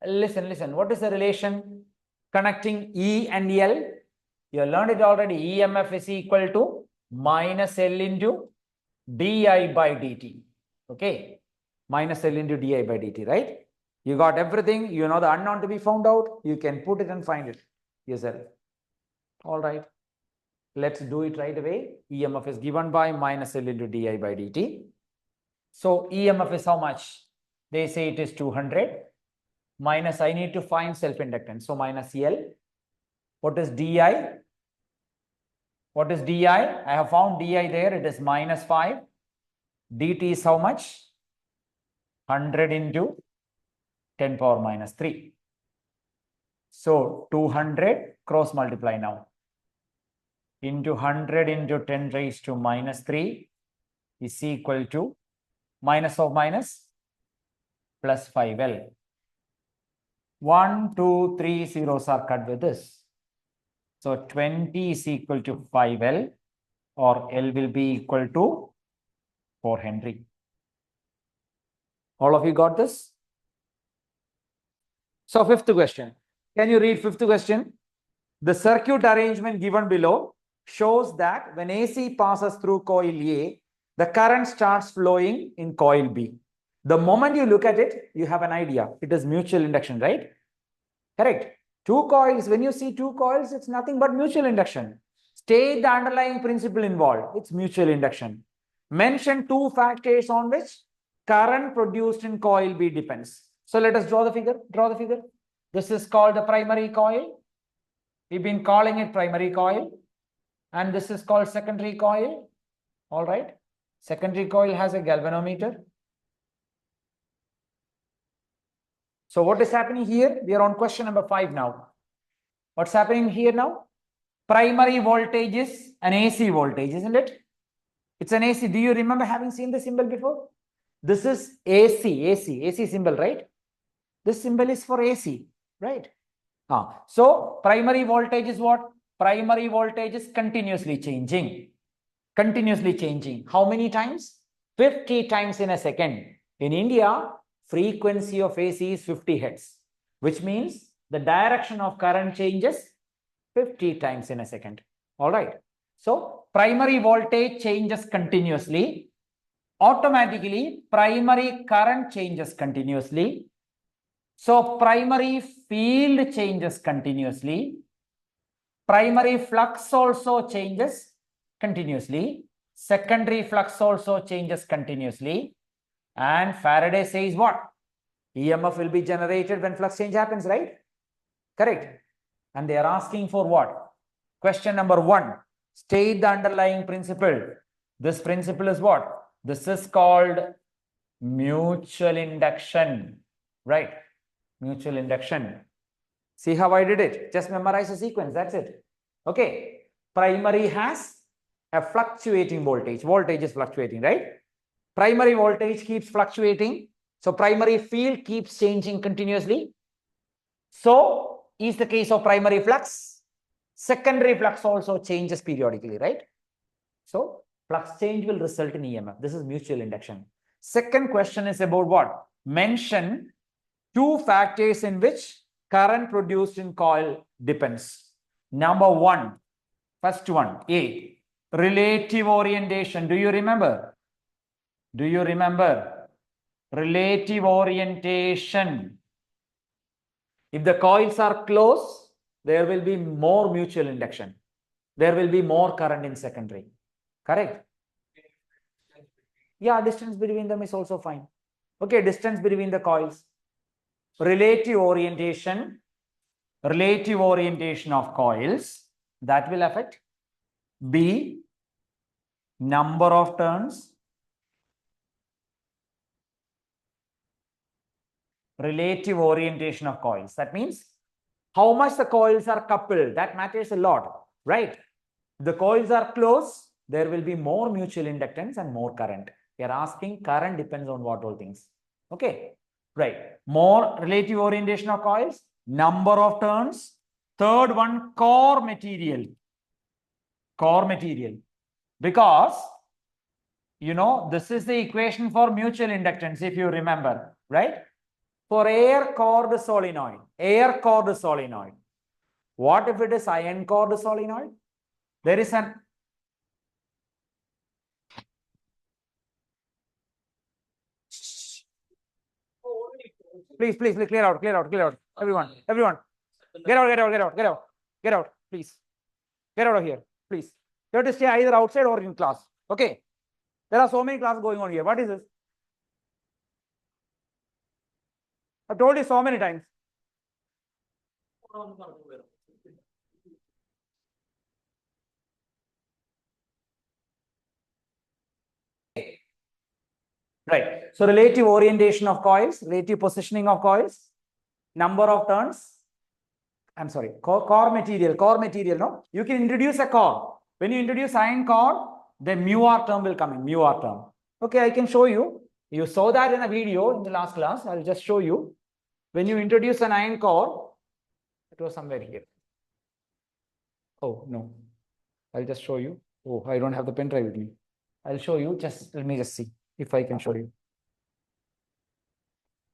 Listen. What is the relation? connecting E and L. You learned it already. EMF is equal to minus L into di by dt. Okay. Minus L into di by dt, right? You got everything. You know the unknown to be found out. You can put it and find it yourself. All right. Let's do it right away. EMF is given by minus L into di by dt. So EMF is how much? They say it is 200. Minus, I need to find self-inductance. So minus L. What is di? What is di? I have found di there. It is minus 5. dt is how much? 100 into 10 power minus 3. So 200 cross multiply now. Into 100 into 10 raised to minus 3 is equal to minus of minus plus 5L. 1, 2, 3 zeros are cut with this. So 20 is equal to 5L, or L will be equal to 4 Henry. All of you got this? So fifth question. Can you read fifth question? The circuit arrangement given below shows that when AC passes through coil A, the current starts flowing in coil B. The moment you look at it, you have an idea. It is mutual induction, right? Correct. Two coils, when you see two coils, it's nothing but mutual induction. State the underlying principle involved. It's mutual induction. Mention two factors on which current produced in coil B depends. So let us draw the figure. Draw the figure. This is called the primary coil. We've been calling it primary coil. And this is called secondary coil. All right. Secondary coil has a galvanometer. So what is happening here? We are on question number 5 now. What's happening here now? Primary voltage is an AC voltage, isn't it? It's an AC. Do you remember having seen the symbol before? This is AC symbol, right? This symbol is for AC, right? So primary voltage is what? Primary voltage is continuously changing. Continuously changing. How many times? 50 times in a second. In India, frequency of AC is 50 Hz, which means the direction of current changes 50 times in a second. All right. So primary voltage changes continuously. Automatically, primary current changes continuously. So primary field changes continuously. Primary flux also changes continuously. Secondary flux also changes continuously. And Faraday says what? EMF will be generated when flux change happens, right? Correct. And they are asking for what? Question number 1. State the underlying principle. This principle is what? This is called mutual induction, right? Mutual induction. See how I did it? Just memorize the sequence. That's it. Okay. Primary has a fluctuating voltage. Voltage is fluctuating, right? Primary voltage keeps fluctuating. So primary field keeps changing continuously. So is the case of primary flux. Secondary flux also changes periodically, right? So flux change will result in EMF. This is mutual induction. Second question is about what? Mention two factors in which current produced in coil depends. Number 1, first one, A, relative orientation. Do you remember? Do you remember? Relative orientation. If the coils are close, there will be more mutual induction. There will be more current in secondary. Correct? Yeah, distance between them is also fine. Okay, distance between the coils. Relative orientation of coils, that will affect. B, number of turns. Relative orientation of coils. That means how much the coils are coupled. That matters a lot, right? If the coils are close, there will be more mutual inductance and more current. We are asking current depends on what all things. Okay, right. More relative orientation of coils, number of turns. Third one, core material. Core material. Because, you know, this is the equation for mutual inductance, if you remember, right? For air cored solenoid, What if it is iron core solenoid? There is an please, clear out. Everyone, get out, please. Get out of here, please. You have to stay either outside or in class. Okay. There are so many classes going on here. What is this? I've told you so many times. Right. So relative orientation of coils, relative positioning of coils, number of turns. I'm sorry, core material, no? You can introduce a core. When you introduce iron core, the mu r term will come in, mu r term. Okay, I can show you. You saw that in a video in the last class. I'll just show you. When you introduce an iron core, it was somewhere here. Oh, no. I'll just show you. Oh, I don't have the pen drive with me. I'll show you. Just let me just see if I can show you.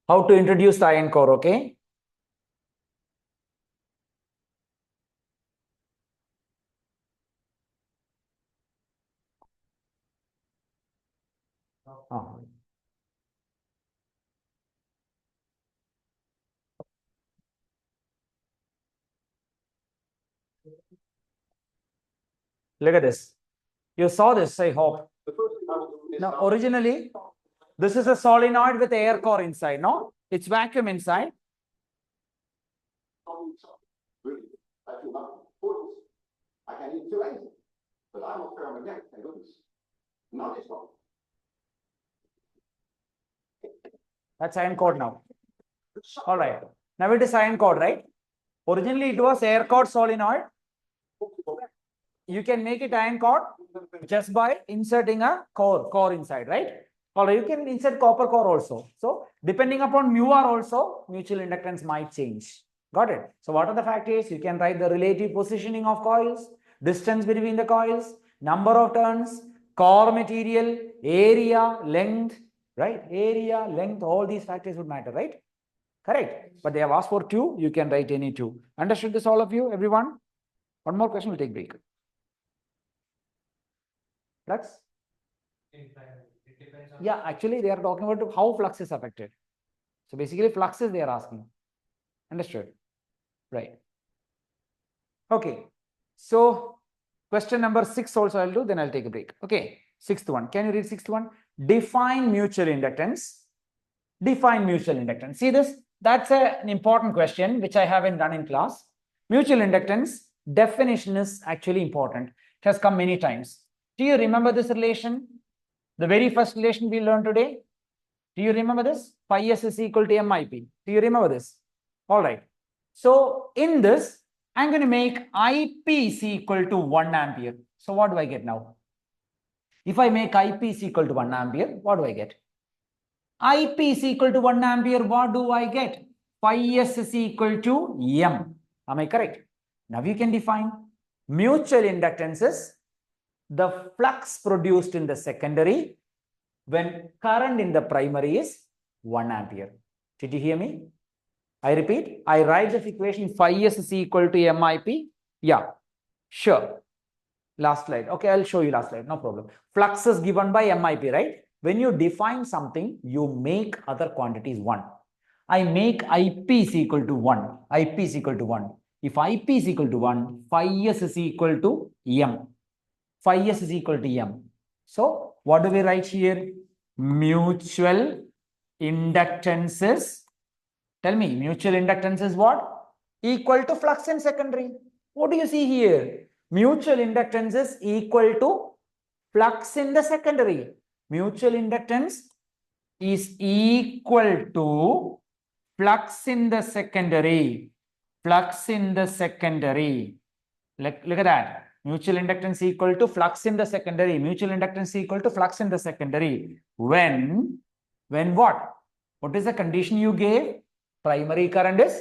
How to introduce the iron core, okay? Look at this. You saw this, I hope. Now, originally, this is a solenoid with air core inside, no? It's vacuum inside. I can utilize it, but I'm a ferromagnetic, thank goodness. Not this one. That's iron core now. All right. Now it is iron core, right? Originally, it was air core solenoid. You can make it iron core just by inserting a core inside, right? Or you can insert copper core also. So depending upon mu r also, mutual inductance might change. Got it? So what are the factors? You can write the relative positioning of coils, distance between the coils, number of turns, core material, area, length, right? Area, length, all these factors would matter, right? Correct. But they have asked for two. You can write any two. Understood this, all of you, everyone? One more question, we'll take break. Flux? Yeah, actually, they are talking about how flux is affected. So basically, fluxes they are asking. Understood? Right. Okay. So question number 6 also I'll do, then I'll take a break. Okay. Sixth one. Can you read sixth one? Define mutual inductance. Define mutual inductance. See this? That's an important question which I haven't done in class. Mutual inductance definition is actually important. It has come many times. Do you remember this relation? The very first relation we learned today? Do you remember this? Phi s is equal to MIP. Do you remember this? All right. So in this, I'm going to make IP is equal to 1 ampere. So what do I get now? If I make IP is equal to 1 ampere, what do I get? IP is equal to 1 ampere, what do I get? Phi s is equal to M. Am I correct? Now you can define mutual inductance is the flux produced in the secondary when current in the primary is 1 ampere. Did you hear me? I repeat, I write this equation phi s is equal to MIP. Yeah, sure. Last slide. Okay, I'll show you last slide. No problem. Flux is given by MIP, right? When you define something, you make other quantities 1. I make IP is equal to 1. IP is equal to 1. If IP is equal to 1, phi s is equal to M. Phi s is equal to M. So what do we write here? Mutual inductance is, tell me, mutual inductance is what? Equal to flux in secondary. What do you see here? Mutual inductance is equal to flux in the secondary. Mutual inductance is equal to flux in the secondary. Flux in the secondary. Look at that. Mutual inductance equal to flux in the secondary. Mutual inductance equal to flux in the secondary. When what? What is the condition you gave? Primary current is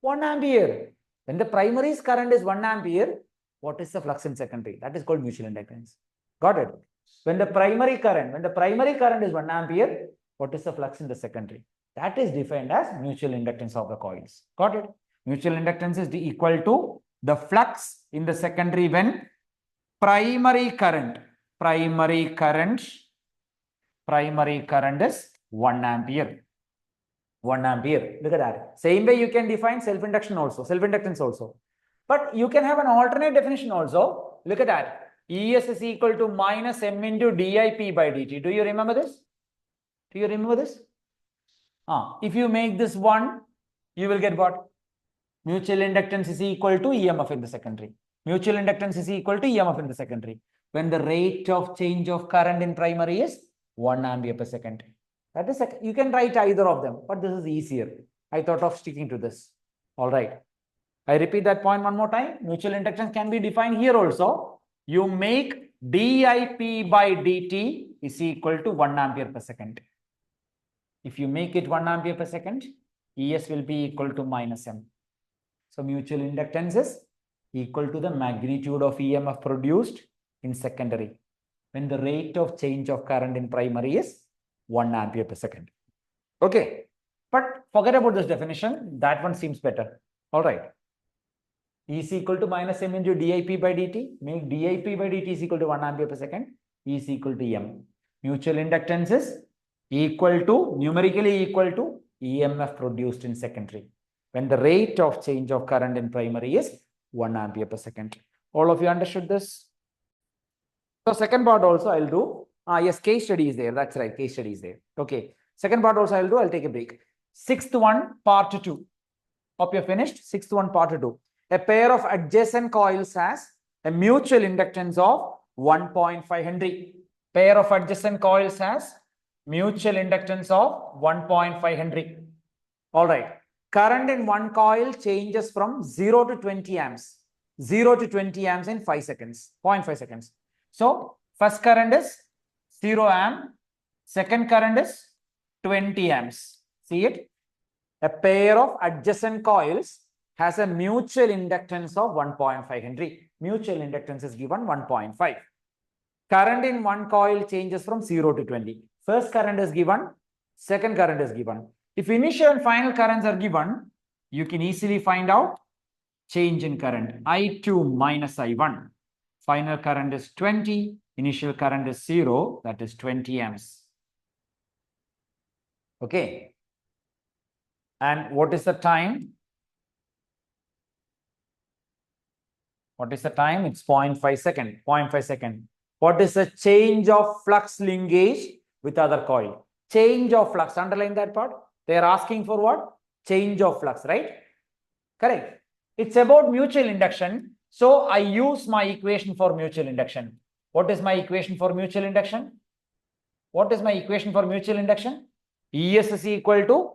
1 ampere. When the primary's current is 1 ampere, what is the flux in secondary? That is called mutual inductance. Got it? When the primary current is 1 ampere, what is the flux in the secondary? That is defined as mutual inductance of the coils. Got it? Mutual inductance is equal to the flux in the secondary when primary current is 1 ampere. 1 ampere. Look at that. Same way you can define self-inductance also. But you can have an alternate definition also. Look at that. ES is equal to minus M into dIP by dt. Do you remember this? If you make this 1, you will get what? Mutual inductance is equal to EMF in the secondary. Mutual inductance is equal to EMF in the secondary when the rate of change of current in primary is 1 ampere per second. That is, you can write either of them, but this is easier. I thought of sticking to this. All right. I repeat that point one more time. Mutual inductance can be defined here also. You make dIP by dt is equal to 1 ampere per second. If you make it 1 ampere per second, ES will be equal to minus M. So mutual inductance is equal to the magnitude of EMF produced in secondary when the rate of change of current in primary is 1 ampere per second. Okay, but forget about this definition. That one seems better. All right. E is equal to minus M into dIP by dt. Make dIP by dt is equal to 1 ampere per second. E is equal to M. Mutual inductance is numerically equal to EMF produced in secondary when the rate of change of current in primary is 1 ampere per second. All of you understood this? So second part also I'll do. Yes, case study is there. That's right. Case study is there. Okay. Second part also I'll do. I'll take a break. Sixth one, part 2. Hope you're finished. Sixth one, part 2. A pair of adjacent coils has a mutual inductance of 1.5 Henry. Pair of adjacent coils has mutual inductance of 1.5 Henry. All right. Current in one coil changes from 0 to 20 amps. 0 to 20 amps in 5 seconds. 0.5 seconds. So first current is 0 amp. Second current is 20 amps. See it? A pair of adjacent coils has a mutual inductance of 1.5 Henry. Mutual inductance is given 1.5. Current in one coil changes from 0 to 20. First current is given. Second current is given. If initial and final currents are given, you can easily find out change in current. I2 minus I1. Final current is 20. Initial current is 0. That is 20 amps. Okay. And what is the time? What is the time? It's 0.5 second. 0.5 second. What is the change of flux linkage with other coil? Change of flux. Underline that part. They are asking for what? Change of flux, right? Correct. It's about mutual induction. So I use my equation for mutual induction. What is my equation for mutual induction? What is my equation for mutual induction? ES is equal to,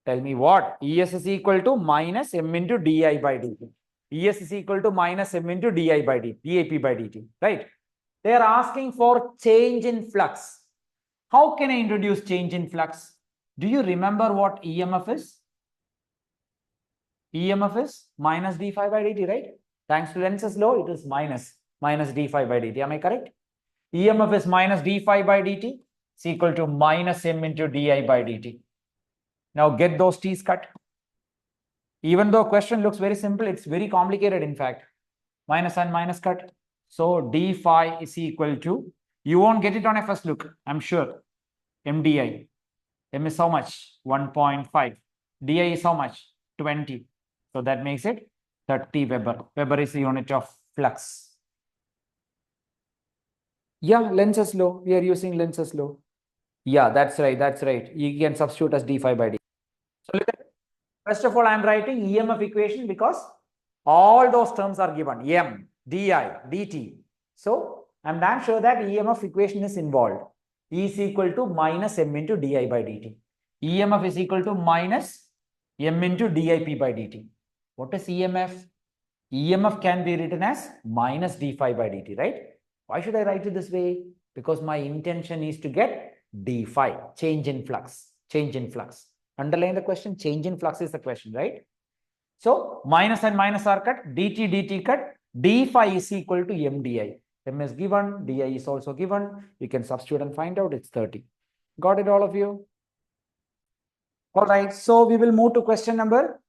tell me what? ES is equal to minus M into di by dt. ES is equal to minus M into di by dt, dIP by dt, right? They are asking for change in flux. How can I introduce change in flux? Do you remember what EMF is? EMF is minus d phi by dt, right? Thanks to Lenz's law, it is minus d phi by dt. Am I correct? EMF is minus d phi by dt. It's equal to minus M into di by dt. Now get those t's cut. Even though question looks very simple, it's very complicated in fact. Minus and minus cut. So d phi is equal to, you won't get it on a first look, I'm sure. MDI. M is how much? 1.5. Di is how much? 20. So that makes it 30 Weber. Weber is the unit of flux. Yeah, Lenz's law. We are using Lenz's law. Yeah, that's right. That's right. You can substitute as d phi by dt. So look at, first of all, I'm writing EMF equation because all those terms are given. M, di, dt. So I'm damn sure that EMF equation is involved. E is equal to minus M into di by dt. EMF is equal to minus M into dIP by dt. What is EMF? EMF can be written as minus d phi by dt, right? Why should I write it this way? Because my intention is to get d phi, change in flux, change in flux. Underline the question, change in flux is the question, right? So minus and minus are cut, dt cut, d phi is equal to mdi. M is given, di is also given. You can substitute and find out it's 30. Got it, all of you? All right, so we will move to question number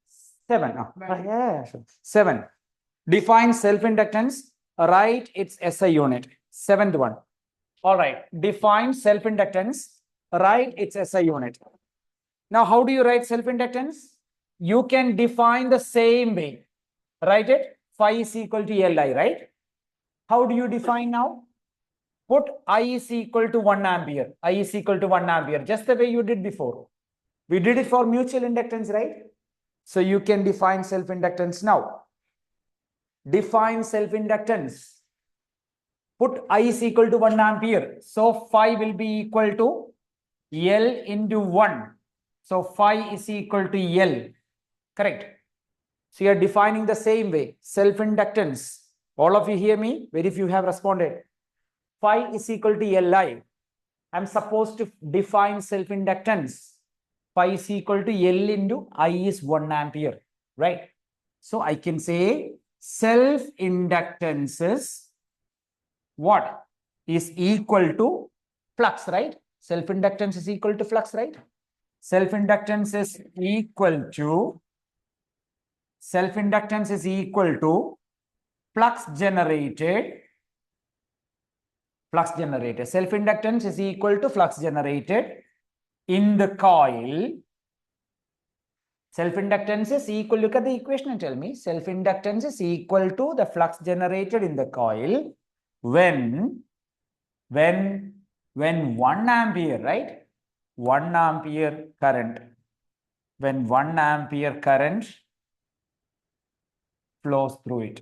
7. Yeah, sure. 7. Define self-inductance. Write its SI unit. 7th one. All right. Define self-inductance. Write its SI unit. Now, how do you write self-inductance? You can define the same way. Write it. Phi is equal to Li, right? How do you define now? Put I is equal to 1 ampere. I is equal to 1 ampere. Just the way you did before. We did it for mutual inductance, right? So you can define self-inductance now. Define self-inductance. Put I is equal to 1 ampere. So phi will be equal to L into 1. So phi is equal to L. Correct. So you are defining the same way. Self-inductance. All of you hear me? Very few have responded. Phi is equal to Li. I'm supposed to define self-inductance. Phi is equal to L into I is 1 ampere. Right? So I can say self-inductance is what? Is equal to flux, right? Self-inductance is equal to flux, right? Self-inductance is equal to flux generated. Self-inductance is equal to flux generated in the coil. Self-inductance is equal, look at the equation and tell me. Self-inductance is equal to the flux generated in the coil when 1 ampere, right? 1 ampere current. When 1 ampere current flows through it.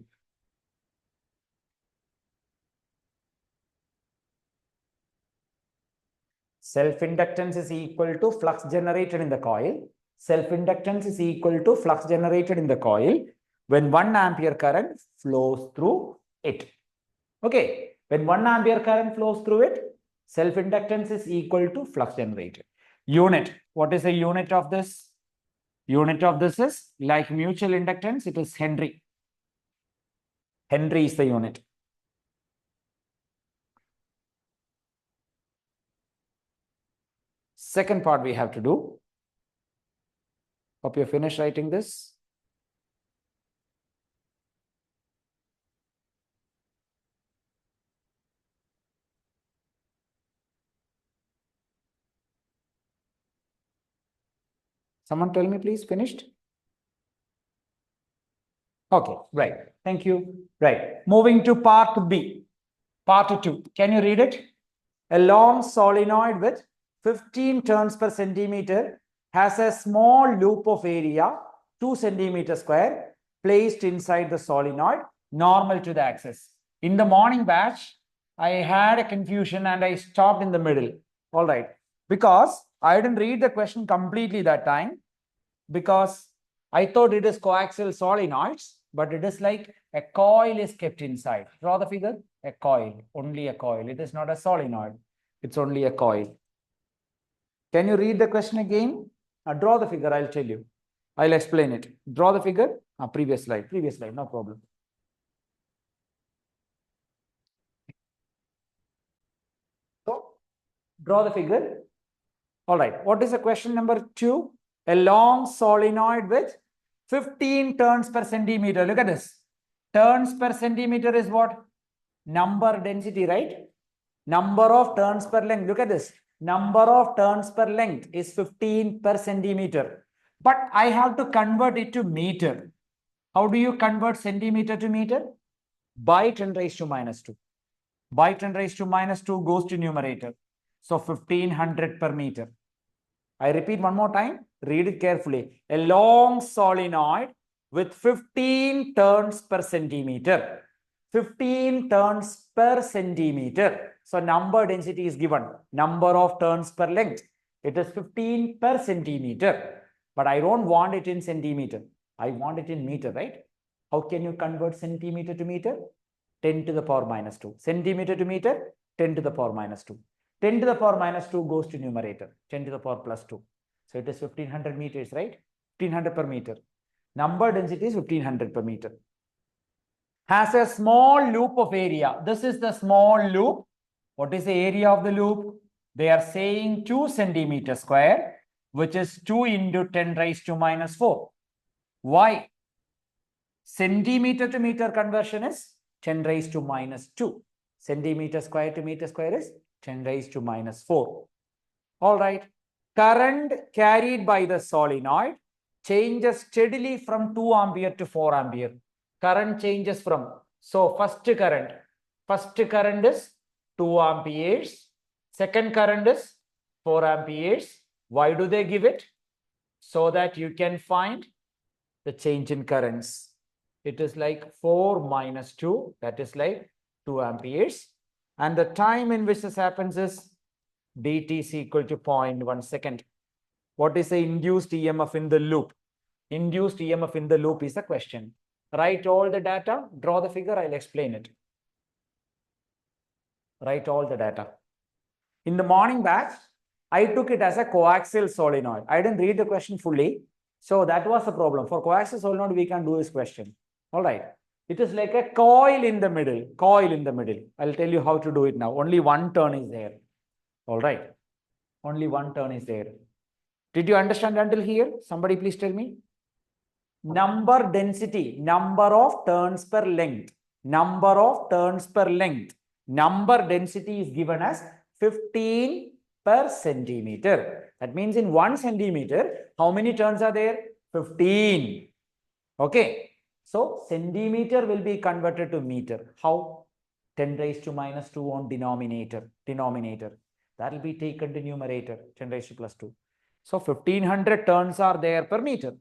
Self-inductance is equal to flux generated in the coil. Self-inductance is equal to flux generated in the coil when 1 ampere current flows through it. Okay. When 1 ampere current flows through it, self-inductance is equal to flux generated. Unit. What is the unit of this? Unit of this is like mutual inductance. It is Henry. Henry is the unit. Second part we have to do. Hope you finished writing this. Someone tell me, please, finished? Okay, right. Thank you. Right. Moving to part B. Part 2. Can you read it? A long solenoid with 15 turns per centimeter has a small loop of area, 2 centimeters square, placed inside the solenoid, normal to the axis. In the morning batch, I had a confusion and I stopped in the middle. All right. Because I didn't read the question completely that time, because I thought it is coaxial solenoids, but it is like a coil is kept inside. Draw the figure. A coil, only a coil. It is not a solenoid. It's only a coil. Can you read the question again? Draw the figure. I'll tell you. I'll explain it. Draw the figure. Previous slide. No problem. So, draw the figure. All right. What is the question number 2? A long solenoid with 15 turns per centimeter. Look at this. Turns per centimeter is what? Number density, right? Number of turns per length. Look at this. Number of turns per length is 15 per centimeter. But I have to convert it to meter. How do you convert centimeter to meter? By 10 raised to minus 2. By 10 raised to minus 2 goes to numerator. So 1500 per meter. I repeat one more time. Read it carefully. A long solenoid with 15 turns per centimeter. 15 turns per centimeter. So number density is given. Number of turns per length. It is 15 per centimeter. But I don't want it in centimeter. I want it in meter, right? How can you convert centimeter to meter? 10 to the power minus 2. Centimeter to meter, 10 to the power minus 2. 10 to the power minus 2 goes to numerator. 10 to the power plus 2. So it is 1500 meters, right? 1500 per meter. Number density is 1500 per meter. Has a small loop of area. This is the small loop. What is the area of the loop? They are saying 2 centimeters square, which is 2 into 10 raised to minus 4. Why? Centimeter to meter conversion is 10 raised to minus 2. Centimeter square to meter square is 10 raised to minus 4. All right. Current carried by the solenoid changes steadily from 2 ampere to 4 ampere. Current changes from, so first current is 2 amperes. Second current is 4 amperes. Why do they give it? So that you can find the change in currents. It is like 4 minus 2, that is like 2 amperes. And the time in which this happens is dt is equal to 0.1 second. What is the induced EMF in the loop? Induced EMF in the loop is the question. Write all the data, draw the figure, I'll explain it. Write all the data. In the morning batch, I took it as a coaxial solenoid. I didn't read the question fully. So that was the problem. For coaxial solenoid, we can do this question. All right. It is like a coil in the middle. Coil in the middle. I'll tell you how to do it now. Only one turn is there. All right. Only one turn is there. Did you understand until here? Somebody please tell me. Number density, number of turns per length. Number of turns per length. Number density is given as 15 per centimeter. That means in 1 centimeter, how many turns are there? 15. Okay. So centimeter will be converted to meter. How? 10 raised to minus 2 on denominator. That will be taken to numerator, 10 raised to plus 2. So 1500 turns are there per meter.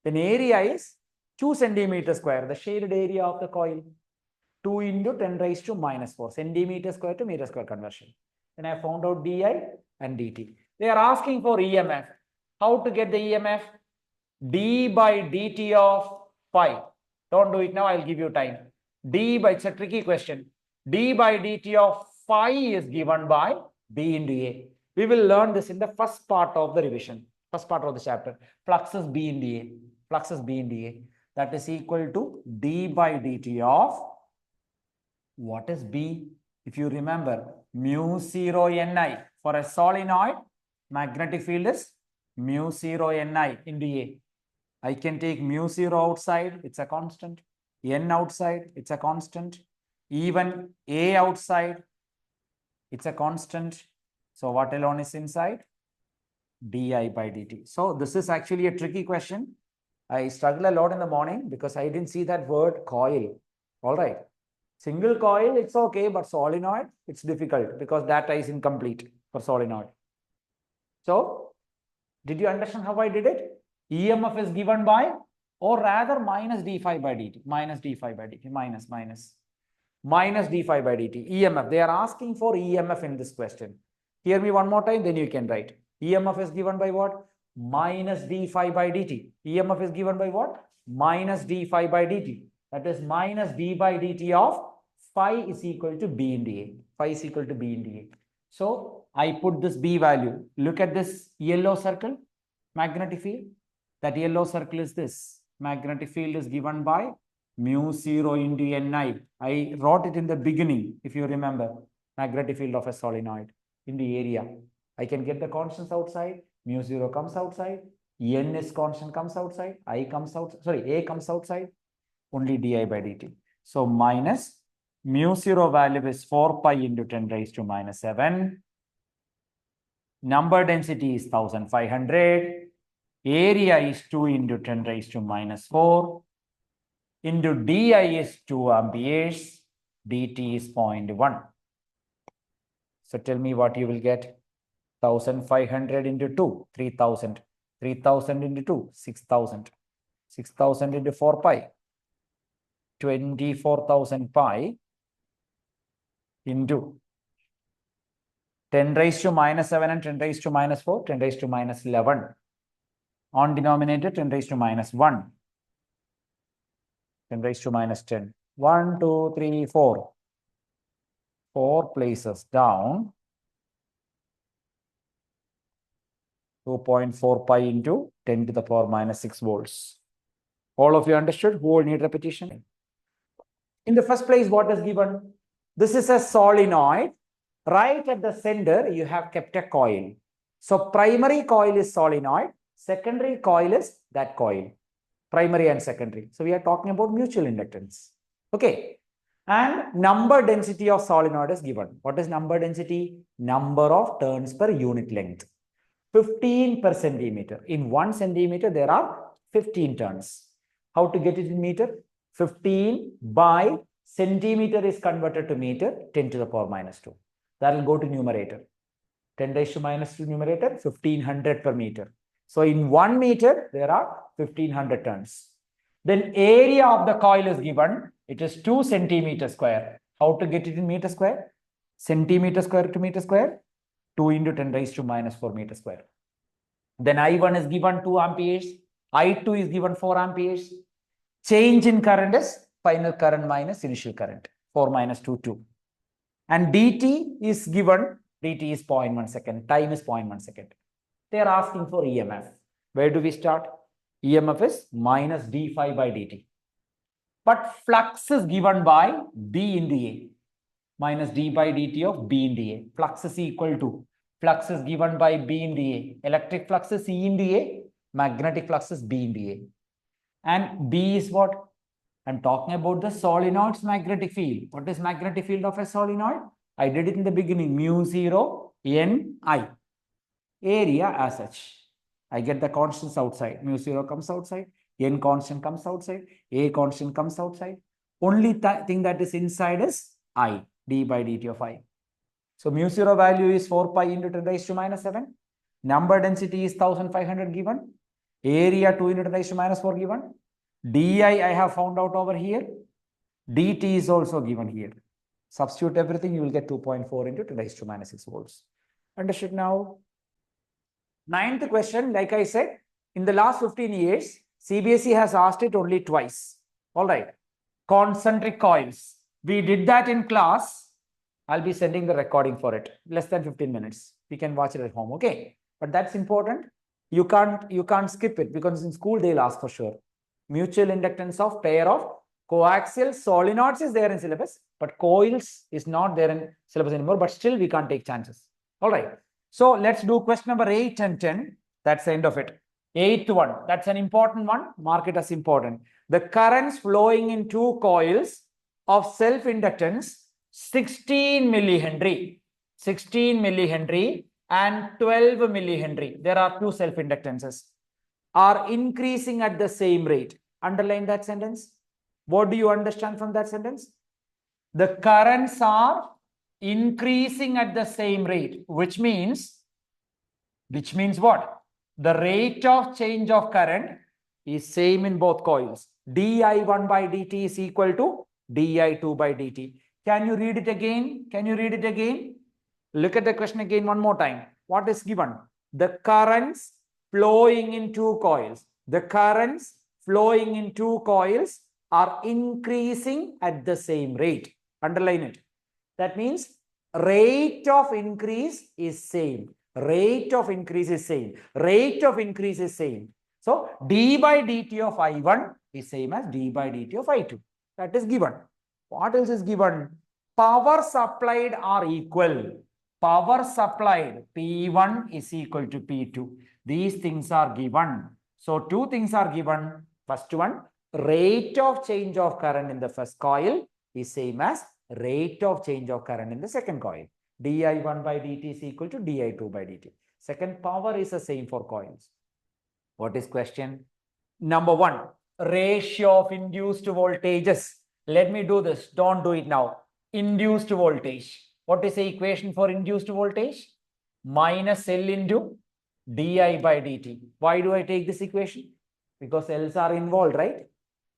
Then area is 2 centimeters square, the shaded area of the coil. 2 into 10 raised to minus 4, centimeter square to meter square conversion. Then I found out di and dt. They are asking for EMF. How to get the EMF? d by dt of phi. Don't do it now, I'll give you time. It's a tricky question. d by dt of phi is given by B into A. We will learn this in the first part of the revision, first part of the chapter. Flux is B into A. Flux is B into A. That is equal to d by dt of, what is B? If you remember, mu 0 Ni. For a solenoid, magnetic field is mu 0 Ni into A. I can take mu 0 outside, it's a constant. N outside, it's a constant. Even A outside, it's a constant. So what alone is inside? Di by dt. So this is actually a tricky question. I struggle a lot in the morning because I didn't see that word coil. All right. Single coil, it's okay, but solenoid, it's difficult because data is incomplete for solenoid. So, did you understand how I did it? EMF is given by, or rather minus d phi by dt, minus d phi by dt, minus d phi by dt. EMF, they are asking for EMF in this question. Hear me one more time, then you can write. EMF is given by what? Minus d phi by dt. EMF is given by what? Minus d phi by dt. That is minus d by dt of phi is equal to B into A. Phi is equal to B into A. So I put this B value. Look at this yellow circle, magnetic field. That yellow circle is this. Magnetic field is given by mu 0 into Ni. I wrote it in the beginning, if you remember. Magnetic field of a solenoid in the area. I can get the constants outside. Mu 0 comes outside. N is constant, comes outside. I comes out. Sorry, A comes outside. Only di by dt. So minus mu 0 value is 4 pi into 10 raised to minus 7. Number density is 1500. Area is 2 into 10 raised to minus 4. Into di is 2 amperes. dt is 0.1. So tell me what you will get. 1500 into 2, 3000. 3000 into 2, 6000. 6000 into 4 pi. 24,000 pi into 10 raised to minus 7 and 10 raised to minus 4, 10 raised to minus 11. On denominator, 10 raised to minus 1. 10 raised to minus 10. 1, 2, 3, 4. 4 places down. 2.4 pi into 10 to the power minus 6 volts. All of you understood? Who will need repetition? In the first place, what is given? This is a solenoid. Right at the center, you have kept a coil. So primary coil is solenoid. Secondary coil is that coil. primary and secondary. So we are talking about mutual inductance. Okay. And number density of solenoid is given. What is number density? Number of turns per unit length. 15 per centimeter. In 1 centimeter, there are 15 turns. How to get it in meter? 15 by centimeter is converted to meter, 10 to the power minus 2. That will go to numerator. 10 raised to minus 2 numerator, 1500 per meter. So in 1 meter, there are 1500 turns. Then area of the coil is given. It is 2 centimeter square. How to get it in meter square? Centimeter square to meter square. 2 into 10 raised to minus 4 meter square. Then I1 is given 2 amperes. I2 is given 4 amperes. Change in current is final current minus initial current. 4 minus 2, 2. And dt is given. Dt is 0.1 second. Time is 0.1 second. They are asking for EMF. Where do we start? EMF is minus d phi by dt. But flux is given by B into A. Minus d by dt of B into A. Flux is equal to, flux is given by B into A. Electric flux is E into A. Magnetic flux is B into A. And B is what? I'm talking about the solenoid's magnetic field. What is magnetic field of a solenoid? I did it in the beginning. Mu 0 N I. Area as such. I get the constants outside. Mu 0 comes outside. N constant comes outside. A constant comes outside. Only thing that is inside is I. D by dt of I. So mu 0 value is 4 pi into 10 raised to minus 7. Number density is 1500 given. Area 2 into 10 raised to minus 4 given. Di I have found out over here. Dt is also given here. Substitute everything, you will get 2.4 into 10 raised to minus 6 volts. Understood now? Ninth question, like I said, in the last 15 years, CBSE has asked it only twice. All right. Concentric coils. We did that in class. I'll be sending the recording for it. Less than 15 minutes. We can watch it at home. Okay. But that's important. You can't skip it because in school they'll ask for sure. Mutual inductance of pair of coaxial solenoids is there in syllabus, but coils is not there in syllabus anymore. But still we can't take chances. All right. So let's do question number 8 and 10. That's the end of it. 8th one. That's an important one. Mark it as important. The currents flowing in two coils of self-inductance 16 millihenry, 16 millihenry and 12 millihenry. There are two self-inductances are increasing at the same rate. Underline that sentence. What do you understand from that sentence? The currents are increasing at the same rate, which means what? The rate of change of current is same in both coils. di1 by dt is equal to di2 by dt. Can you read it again? Can you read it again? Look at the question again one more time. What is given? The currents flowing in two coils. The currents flowing in two coils are increasing at the same rate. Underline it. That means rate of increase is same. Rate of increase is same. Rate of increase is same. So d by dt of I1 is same as d by dt of I2. That is given. What else is given? Power supplied are equal. Power supplied P1 is equal to P2. These things are given. So two things are given. First one, rate of change of current in the first coil is same as rate of change of current in the second coil. di1 by dt is equal to di2 by dt. Second, power is the same for coils. What is question? Number 1, ratio of induced voltages. Let me do this. Don't do it now. Induced voltage. What is the equation for induced voltage? Minus L into di by dt. Why do I take this equation? Because L's are involved, right?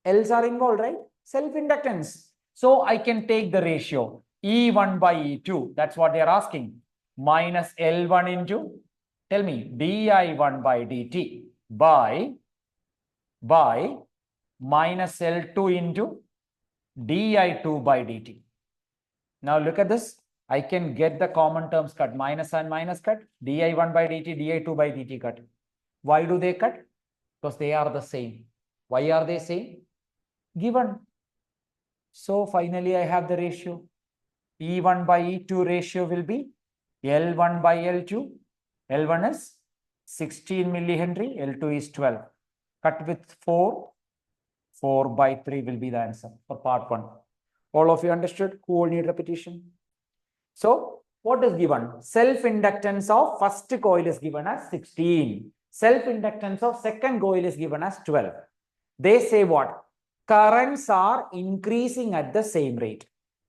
L's are involved, right? Self-inductance. So I can take the ratio E1 by E2. That's what they are asking. Minus L1 into, tell me, di1 by dt by minus L2 into di2 by dt. Now look at this. I can get the common terms cut. Minus and minus cut. di1 by dt, di2 by dt cut. Why do they cut? Because they are the same. Why are they same? Given. So finally I have the ratio. E1 by E2 ratio will be L1 by L2. L1 is 16 millihenry. L2 is 12. Cut with 4. 4 by 3 will be the answer for part 1. All of you understood? Who will need repetition? So, what is given? Self-inductance of first coil is given as 16. Self-inductance of second coil is given as 12. They say what? Currents are increasing at the same rate.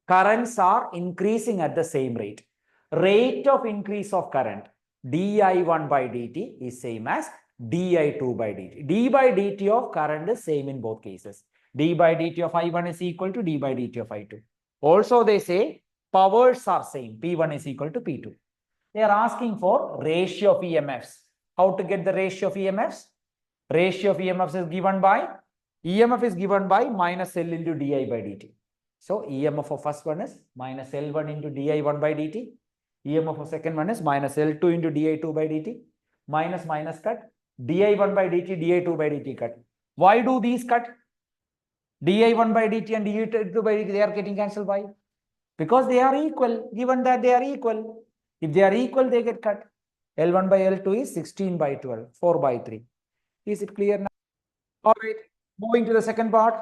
Currents are increasing at the same rate. Rate of increase of current, di1 by dt is same as di2 by dt. d by dt of current is same in both cases. d by dt of I1 is equal to d by dt of I2. Also, they say powers are same. P1 is equal to P2. They are asking for ratio of EMFs. How to get the ratio of EMFs? Ratio of EMFs is given by, EMF is given by minus L into di by dt. So, EMF of first one is minus L1 into di1 by dt. EMF of second one is minus L2 into di2 by dt. Minus minus cut. di1 by dt, di2 by dt cut. Why do these cut? di1 by dt and di2 by dt, they are getting cancelled by? Because they are equal, given that they are equal. If they are equal, they get cut. L1 by L2 is 16 by 12, 4 by 3. Is it clear now? All right, moving to the second part,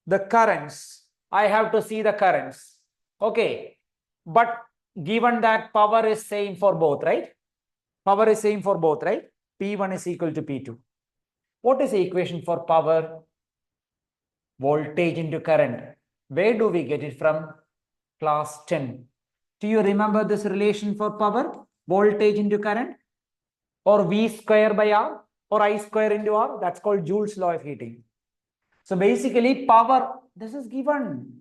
the currents. I have to see the currents. Okay, but given that power is same for both, right? Power is same for both, right? P1 is equal to P2. What is the equation for power? Voltage into current. Where do we get it from? Class 10. Do you remember this relation for power? Voltage into current, or V square by R, or I square into R? That's called Joule's law of heating. So basically power, this is given.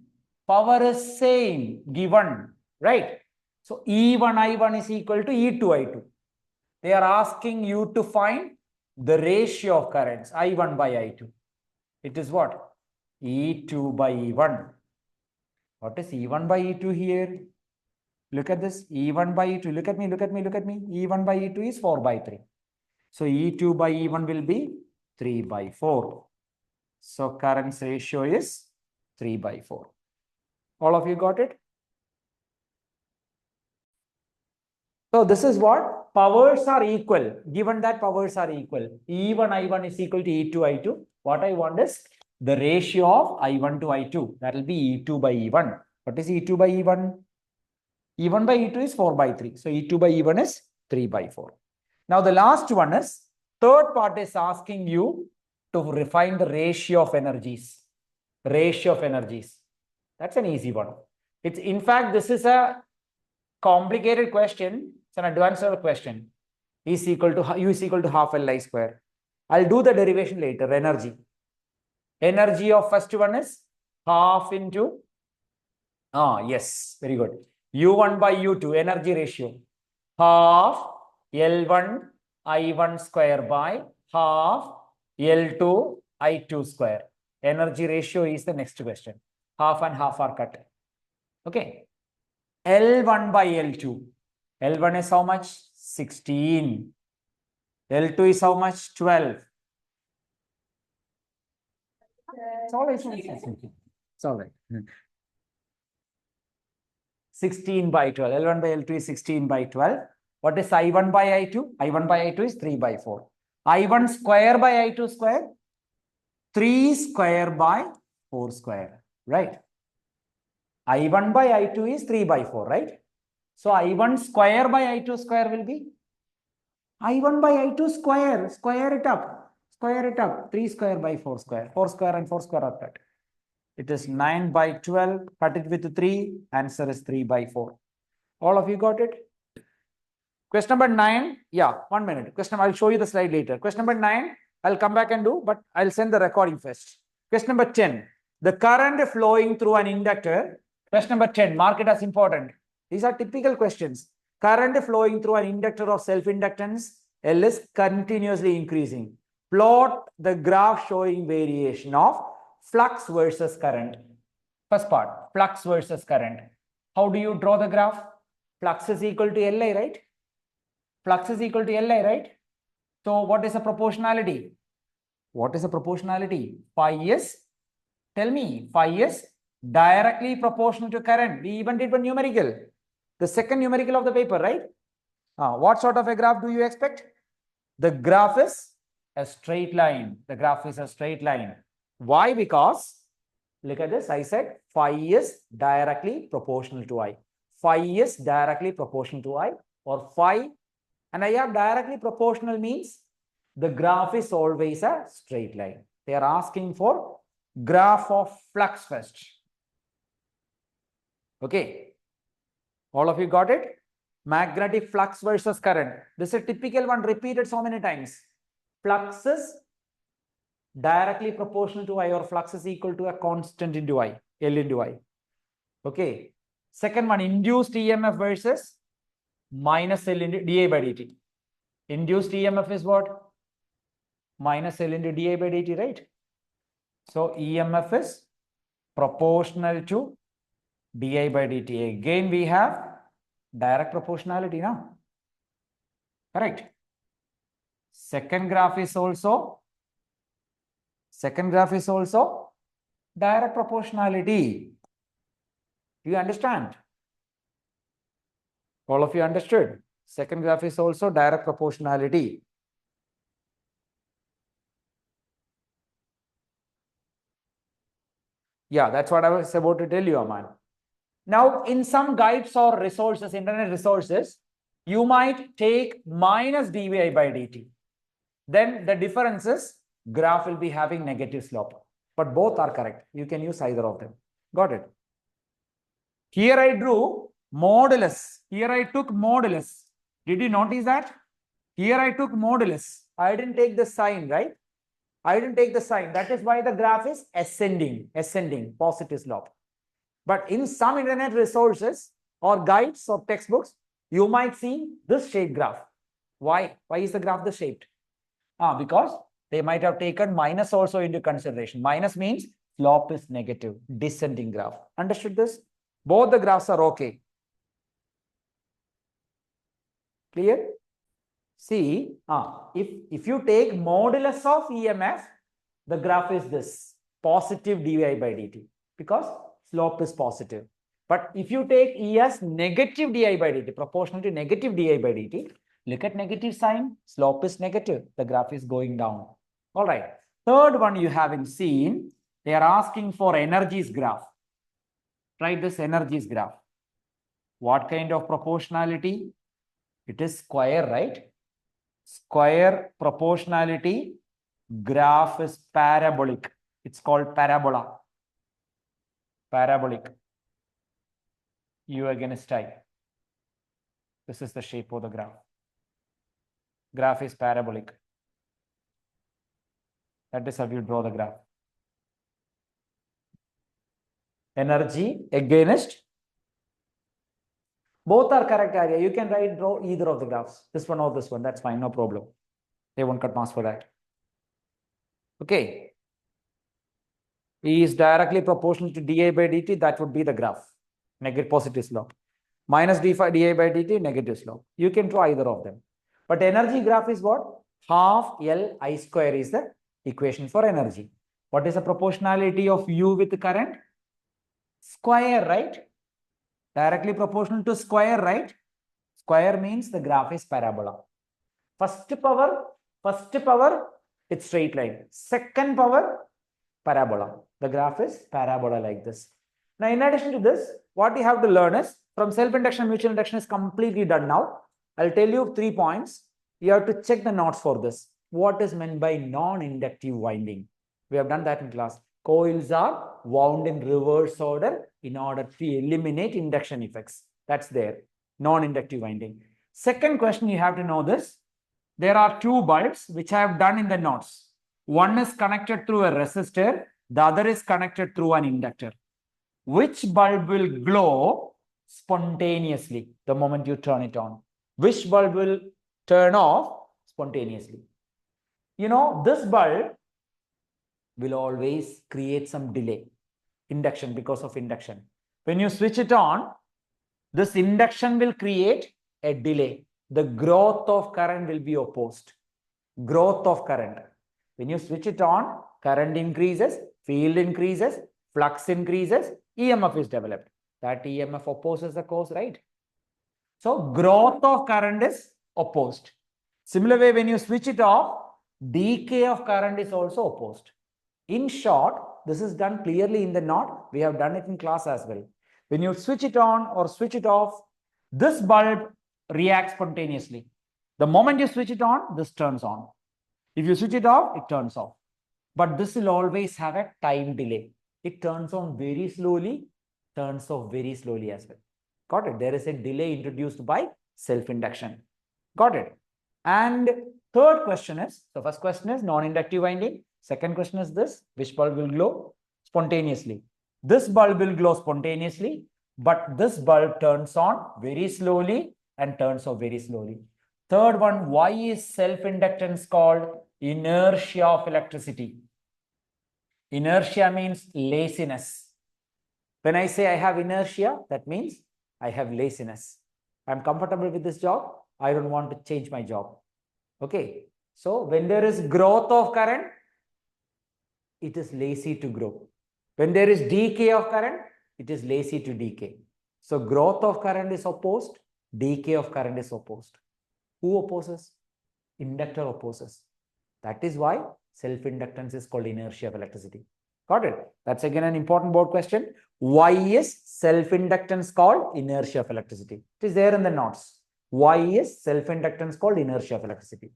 Power is same, given, right? So E1 I1 is equal to E2 I2. They are asking you to find the ratio of currents, I1 by I2. It is what? E2 by E1. What is E1 by E2 here? Look at this, E1 by E2. Look at me, look at me, look at me. E1 by E2 is 4 by 3. So E2 by E1 will be 3 by 4. So currents ratio is 3 by 4. All of you got it? So this is what? Powers are equal. Given that powers are equal, E1 I1 is equal to E2 I2. What I want is the ratio of I1 to I2. That will be E2 by E1. What is E2 by E1? E1 by E2 is 4 by 3. So E2 by E1 is 3 by 4. Now the last one is, third part is asking you to refine the ratio of energies. Ratio of energies. That's an easy one. It's, in fact, this is a complicated question. It's an advanced level question. U is equal to half Li square. I'll do the derivation later. Energy. Energy of first one is half into, yes, very good. U1 by U2, energy ratio. Half L1 I1 square by half L2 I2 square. Energy ratio is the next question. Half and half are cut. Okay. L1 by L2. L1 is how much? 16. L2 is how much? 12. It's all right. It's all right. 16 by 12. L1 by L2 is 16 by 12. What is I1 by I2? I1 by I2 is 3 by 4. I1 square by I2 square? 3 square by 4 square. Right? I1 by I2 is 3 by 4, right? So I1 square by I2 square will be I1 by I2 square. Square it up. Square it up. 3 square by 4 square. 4 square and 4 square are cut. It is 9 by 12. Cut it with 3. Answer is 3 by 4. All of you got it? Question number 9. Yeah, 1 minute. Question, I'll show you the slide later. Question number 9, I'll come back and do, but I'll send the recording first. Question number 10. The current flowing through an inductor. Question number 10. Mark it as important. These are typical questions. Current flowing through an inductor of self-inductance, L is continuously increasing. Plot the graph showing variation of flux versus current. First part, flux versus current. How do you draw the graph? Flux is equal to Li, right? Flux is equal to Li, right? So what is the proportionality? What is the proportionality? Phi is, tell me, phi is directly proportional to current. We even did one numerical. The second numerical of the paper, right? What sort of a graph do you expect? The graph is a straight line. The graph is a straight line. Why? Because look at this. I said phi is directly proportional to I. Phi is directly proportional to I, or phi, and I have directly proportional means the graph is always a straight line. They are asking for graph of flux first. Okay. All of you got it? Magnetic flux versus current. This is a typical one repeated so many times. Flux is directly proportional to I, or flux is equal to a constant into I, L into I. Okay. Second one, induced EMF versus minus L into dI by dt. Induced EMF is what? Minus L into dI by dt, right? So EMF is proportional to dI by dt. Again, we have direct proportionality now. Correct. Second graph is also direct proportionality. Do you understand? All of you understood? Second graph is also direct proportionality. Yeah, that's what I was about to tell you, Aman. Now, in some guides or resources, internet resources, you might take minus dvi by dt. Then the difference is graph will be having negative slope. But both are correct. You can use either of them. Got it? Here I drew modulus. Here I took modulus. Did you notice that? Here I took modulus. I didn't take the sign, right? I didn't take the sign. That is why the graph is ascending, positive slope. But in some internet resources or guides or textbooks, you might see this shape graph. Why? Why is the graph this shaped? Because they might have taken minus also into consideration. Minus means slope is negative, descending graph. Understood this? Both the graphs are okay. Clear? See, if you take modulus of EMF, the graph is this, positive dvi by dt, because slope is positive. But if you take E as negative di by dt, proportional to negative di by dt, look at negative sign, slope is negative, the graph is going down. All right. Third one you haven't seen, they are asking for energies graph. Try this energies graph. What kind of proportionality? It is square, right? Square proportionality graph is parabolic. It's called parabola. Parabolic. U against I. This is the shape of the graph. Graph is parabolic. That is how you draw the graph. Energy against. Both are correct area. You can draw either of the graphs. This one or this one. That's fine. No problem. They won't cut marks for that. Okay. E is directly proportional to dA by dt. That would be the graph. Negative positive slope. Minus dA by dt, negative slope. You can draw either of them. But energy graph is what? Half L I square is the equation for energy. What is the proportionality of U with the current? Square, right? Directly proportional to square, right? Square means the graph is parabola. First power, it's straight line. Second power, parabola. The graph is parabola like this. Now, in addition to this, what you have to learn is, from self-induction, mutual induction is completely done now. I'll tell you 3 points. You have to check the notes for this. What is meant by non-inductive winding? We have done that in class. Coils are wound in reverse order in order to eliminate induction effects. That's there. Non-inductive winding. Second question, you have to know this. There are 2 bulbs which I have done in the notes. One is connected through a resistor. The other is connected through an inductor. Which bulb will glow spontaneously the moment you turn it on? Which bulb will turn off spontaneously? You know, this bulb will always create some delay. Induction, because of induction. When you switch it on, this induction will create a delay. The growth of current will be opposed. Growth of current. When you switch it on, current increases, field increases, flux increases, EMF is developed. That EMF opposes the cause, right? So growth of current is opposed. Similar way, when you switch it off, decay of current is also opposed. In short, this is done clearly in the knot. We have done it in class as well. When you switch it on or switch it off, this bulb reacts spontaneously. The moment you switch it on, this turns on. If you switch it off, it turns off. But this will always have a time delay. It turns on very slowly, turns off very slowly as well. Got it? There is a delay introduced by self-induction. Got it? And third question is, so first question is non-inductive winding. Second question is this, which bulb will glow spontaneously? This bulb will glow spontaneously, but this bulb turns on very slowly and turns off very slowly. Third one, why is self-inductance called inertia of electricity? Inertia means laziness. When I say I have inertia, that means I have laziness. I'm comfortable with this job. I don't want to change my job. Okay. So when there is growth of current, it is lazy to grow. When there is decay of current, it is lazy to decay. So growth of current is opposed, decay of current is opposed. Who opposes? Inductor opposes. That is why self-inductance is called inertia of electricity. Got it? That's again an important board question. Why is self-inductance called inertia of electricity? It is there in the notes. Why is self-inductance called inertia of electricity?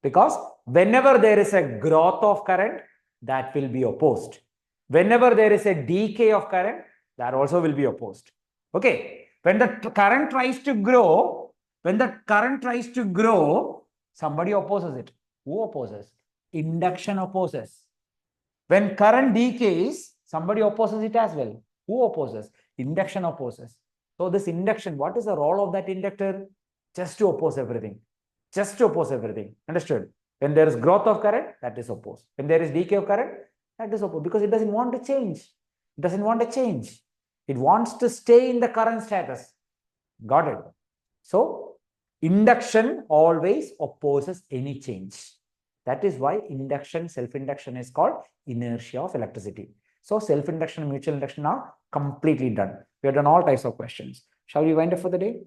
Because whenever there is a growth of current, that will be opposed. Whenever there is a decay of current, that also will be opposed. Okay. When the current tries to grow, somebody opposes it. Who opposes? Induction opposes. When current decays, somebody opposes it as well. Who opposes? Induction opposes. So this induction, what is the role of that inductor? Just to oppose everything. Just to oppose everything. Understood? When there is growth of current, that is opposed. When there is decay of current, that is opposed. Because it doesn't want to change. It doesn't want to change. It wants to stay in the current status. Got it? So induction always opposes any change. That is why induction, self-induction is called inertia of electricity. So self-induction and mutual induction are completely done. We have done all types of questions. Shall we wind up for the day?